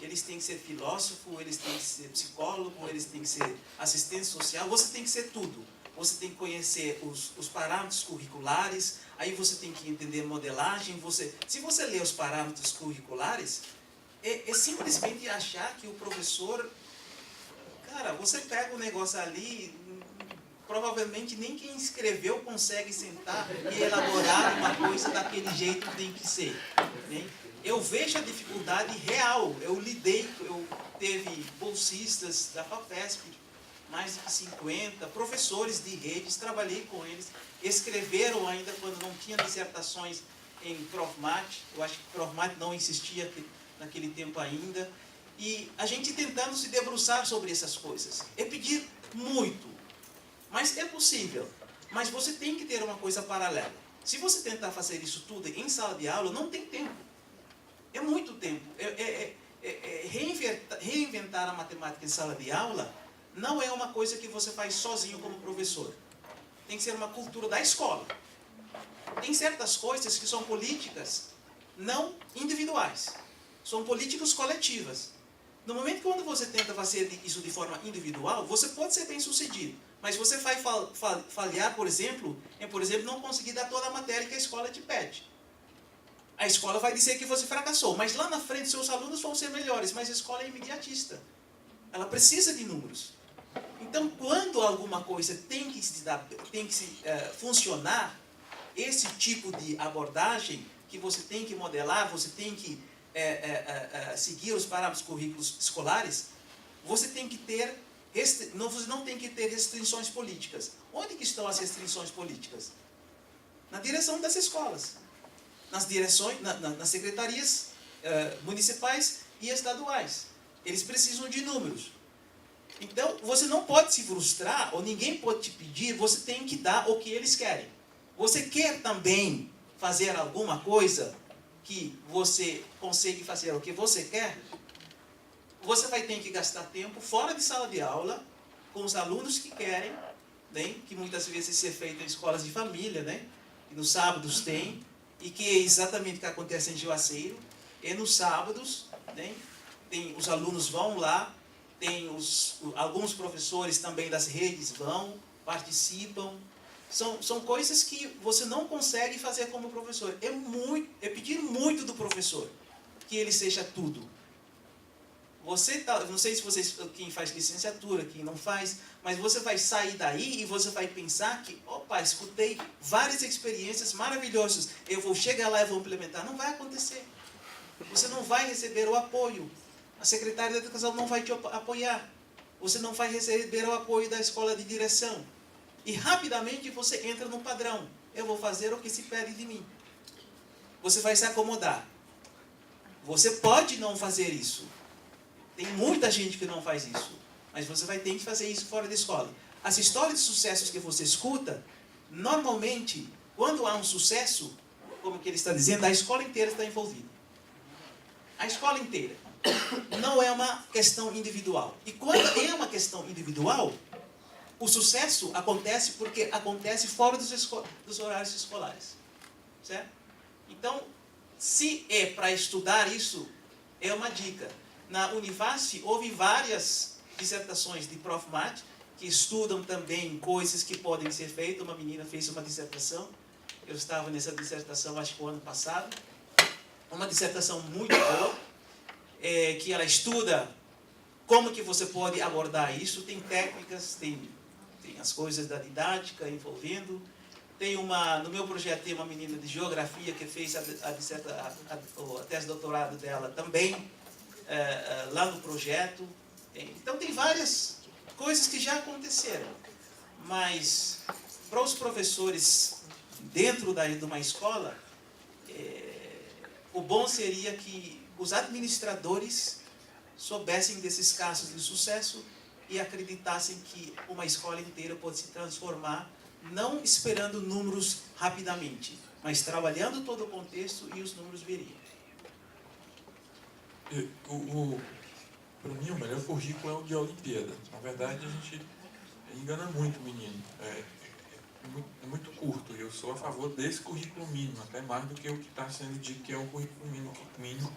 Eles têm que ser filósofo, eles têm que ser psicólogo, eles têm que ser assistente social, você tem que ser tudo. Você tem que conhecer os parâmetros curriculares, aí você tem que entender modelagem. Se você ler os parâmetros curriculares, é simplesmente achar que o professor... Cara, você pega o negócio ali, provavelmente nem quem escreveu consegue sentar e elaborar uma coisa daquele jeito que tem que ser, né? Eu vejo a dificuldade real. Eu teve bolsistas da FAPESP, mais de 50, professores de redes, trabalhei com eles, escreveram ainda quando não tinha dissertações em Profmat, eu acho que Profmat não existia naquele tempo ainda, e a gente tentando se debruçar sobre essas coisas. É pedir muito, mas é possível, mas você tem que ter uma coisa paralela. Se você tentar fazer isso tudo em sala de aula, não tem tempo. É muito tempo. Reinventar a matemática em sala de aula não é uma coisa que você faz sozinho como professor. Tem que ser uma cultura da escola. Tem certas coisas que são políticas não individuais. São políticas coletivas. No momento que quando você tenta fazer isso de forma individual, você pode ser bem sucedido. Mas você vai falhar, por exemplo, em não conseguir dar toda a matéria que a escola te pede. A escola vai dizer que você fracassou, mas lá na frente seus alunos vão ser melhores, mas a escola é imediatista. Ela precisa de números. Então, quando alguma coisa tem que funcionar, esse tipo de abordagem que você tem que modelar, você tem que seguir os parâmetros currículos escolares, você tem que ter, você não tem que ter restrições políticas. Onde que estão as restrições políticas? Na direção das escolas. Nas secretarias municipais e estaduais. Eles precisam de números. Então, você não pode se frustrar, ou ninguém pode te pedir, você tem que dar o que eles querem. Você quer também fazer alguma coisa que você consegue fazer o que você quer? Você vai ter que gastar tempo fora de sala de aula, com os alunos que querem, né? Que muitas vezes é feito em escolas de família, né? E nos sábados tem, e que é exatamente o que acontece em Juazeiro. E nos sábados, né, os alunos vão lá, alguns professores também das redes vão, participam. São coisas que você não consegue fazer como professor. É pedir muito do professor que ele seja tudo. Não sei se quem faz licenciatura, quem não faz, mas você vai sair daí e você vai pensar que, opa, escutei várias experiências maravilhosas, eu vou chegar lá e vou implementar. Não vai acontecer. Você não vai receber o apoio. A secretária da Educação não vai te apoiar. Você não vai receber o apoio da escola de direção. E rapidamente você entra no padrão. Eu vou fazer o que se pede de mim. Você vai se acomodar. Você pode não fazer isso. Tem muita gente que não faz isso. Mas você vai ter que fazer isso fora da escola. As histórias de sucessos que você escuta, normalmente, quando há um sucesso, como que ele está dizendo, a escola inteira está envolvida. A escola inteira. Não é uma questão individual. E quando é uma questão individual, o sucesso acontece porque acontece fora dos horários escolares. Certo? Então, se é para estudar isso, é uma dica. Na Univasf, houve várias dissertações de Profmat, que estudam também coisas que podem ser feitas. Uma menina fez uma dissertação, eu estava nessa dissertação, acho que o ano passado, uma dissertação muito boa, que ela estuda como que você pode abordar isso? Tem técnicas, tem as coisas da didática envolvendo. No meu projeto tem uma menina de geografia que fez a tese de doutorado dela também lá no projeto. Então tem várias coisas que já aconteceram. Mas para os professores dentro de uma escola, o bom seria que os administradores soubessem desses casos de sucesso e acreditassem que uma escola inteira pode se transformar, não esperando números rapidamente, mas trabalhando todo o contexto e os números viriam. Para mim, o melhor currículo é o de Olimpíada. Na verdade, a gente engana muito o menino. É muito curto, e eu sou a favor desse currículo mínimo, até mais do que o que está sendo dito que é um currículo mínimo,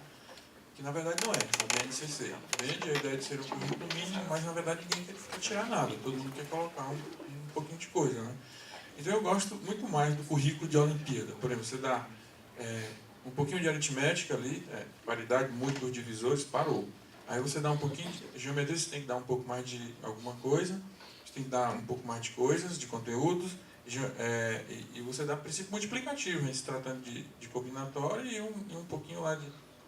que na verdade não é, a BNCC. Vende a ideia de ser um currículo mínimo, mas na verdade ninguém quer tirar nada, todo mundo quer colocar um pouquinho de coisa, né? Então eu gosto muito mais do currículo de Olimpíada. Por exemplo, você dá um pouquinho de aritmética ali, paridade, múltiplos divisores, parou. Aí você dá um pouquinho de geometria, você tem que dar um pouco mais de alguma coisa, você tem que dar um pouco mais de coisas, de conteúdos, e você dá princípio multiplicativo, se tratando de combinatória e um pouquinho lá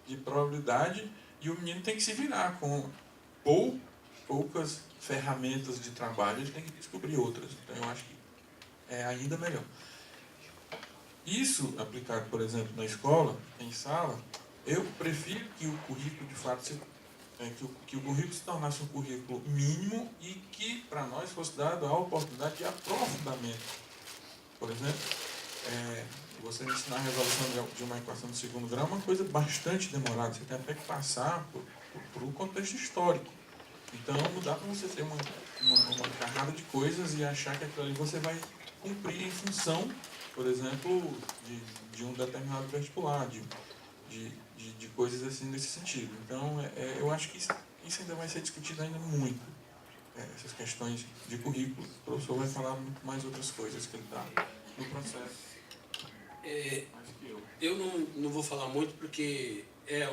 de probabilidade, e o menino tem que se virar com poucas ferramentas de trabalho, ele tem que descobrir outras. Então eu acho que é ainda melhor. Isso aplicado, por exemplo, na escola, em sala, eu prefiro que o currículo de fato que o currículo se tornasse um currículo mínimo e que para nós fosse dado a oportunidade de aprofundamento. Por exemplo, você ensinar a resolução de uma equação de segundo grau é uma coisa bastante demorada. Você tem até que passar por um contexto histórico. Então, não dá para você ter uma carrada de coisas e achar que aquilo ali você vai cumprir em função, por exemplo, de um determinado vestibular, de coisas assim nesse sentido. Então, eu acho que isso ainda vai ser discutido ainda muito. Essas questões de currículo. O professor vai falar muito mais outras coisas que ele está no processo. Eu não vou falar muito porque é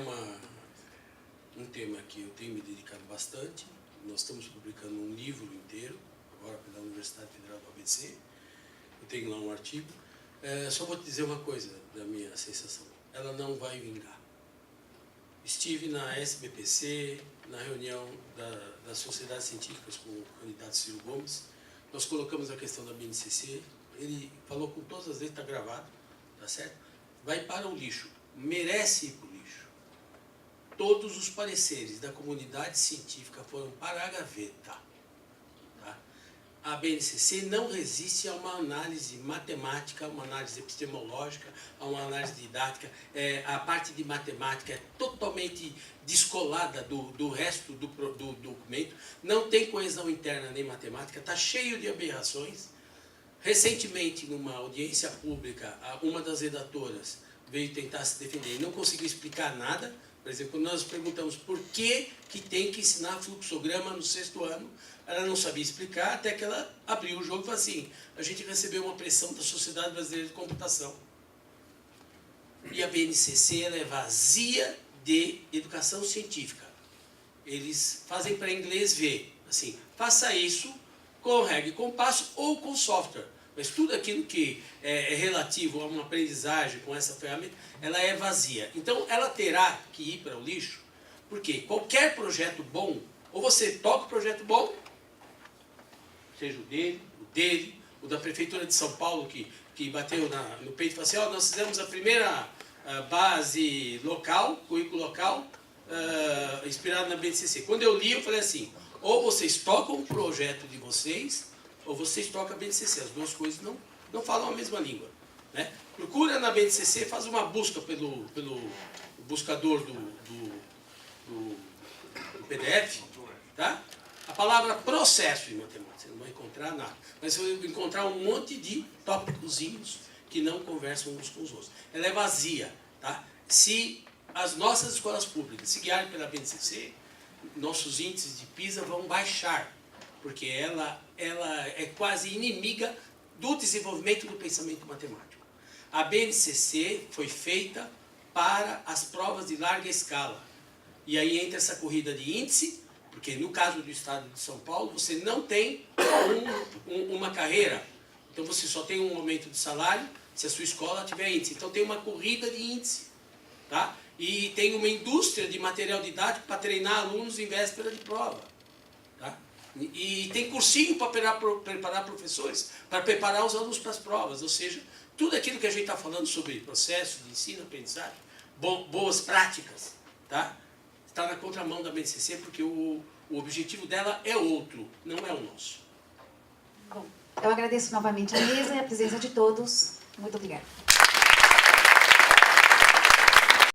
um tema que eu tenho me dedicado bastante. Nós estamos publicando um livro inteiro, agora pela Universidade Federal do ABC. Eu tenho lá um artigo. Só vou te dizer uma coisa da minha sensação. Ela não vai vingar. Estive na SBPC, na reunião das sociedades científicas com o candidato Ciro Gomes. Nós colocamos a questão da BNCC. Ele falou com todas as letras, está gravado, tá certo? Vai para o lixo. Merece ir para o lixo. Todos os pareceres da comunidade científica foram para a gaveta. Tá? A BNCC não resiste a uma análise matemática, uma análise epistemológica, a uma análise didática. A parte de matemática é totalmente descolada do resto do documento. Não tem coesão interna nem matemática, está cheio de aberrações. Recentemente, numa audiência pública, uma das redatoras veio tentar se defender e não conseguiu explicar nada. Por exemplo, quando nós perguntamos por que tem que ensinar fluxograma no 6º ano, ela não sabia explicar, até que ela abriu o jogo e falou assim: a gente recebeu uma pressão da Sociedade Brasileira de Computação. E a BNCC ela é vazia de educação científica. Eles fazem para inglês ver, assim, faça isso com regra e compasso ou com software. Mas tudo aquilo que é relativo a uma aprendizagem com essa ferramenta, ela é vazia. Então, ela terá que ir para o lixo, porque qualquer projeto bom, ou você toca o projeto bom, seja o dele, o da Prefeitura de São Paulo, que bateu no peito e falou assim: nós fizemos a primeira base local, currículo local, inspirado na BNCC. Quando eu li, eu falei assim: ou vocês tocam o projeto de vocês, ou vocês tocam a BNCC. As duas coisas não falam a mesma língua. Né? Procura na BNCC, faz uma busca pelo buscador do PDF, tá? A palavra processo em matemática, você não vai encontrar nada. Mas você vai encontrar um monte de tópicozinhos que não conversam uns com os outros. Ela é vazia. Tá? Se as nossas escolas públicas se guiarem pela BNCC, nossos índices de PISA vão baixar, porque ela é quase inimiga do desenvolvimento do pensamento matemático. A BNCC foi feita para as provas de larga escala. E aí entra essa corrida de índice, Porque no caso do estado de São Paulo, você não tem uma carreira. Então você só tem um aumento de salário se a sua escola tiver índice. Então tem uma corrida de índice. Tá? E tem uma indústria de material didático para treinar alunos em véspera de prova. Tá? E tem cursinho para preparar professores, para preparar os alunos para as provas. Ou seja, tudo aquilo que a gente está falando sobre processo de ensino, aprendizagem, boas práticas, tá? Está na contramão da BNCC, porque o objetivo dela é outro, não é o nosso. Bom, eu agradeço novamente a mesa e a presença de todos. Muito obrigada.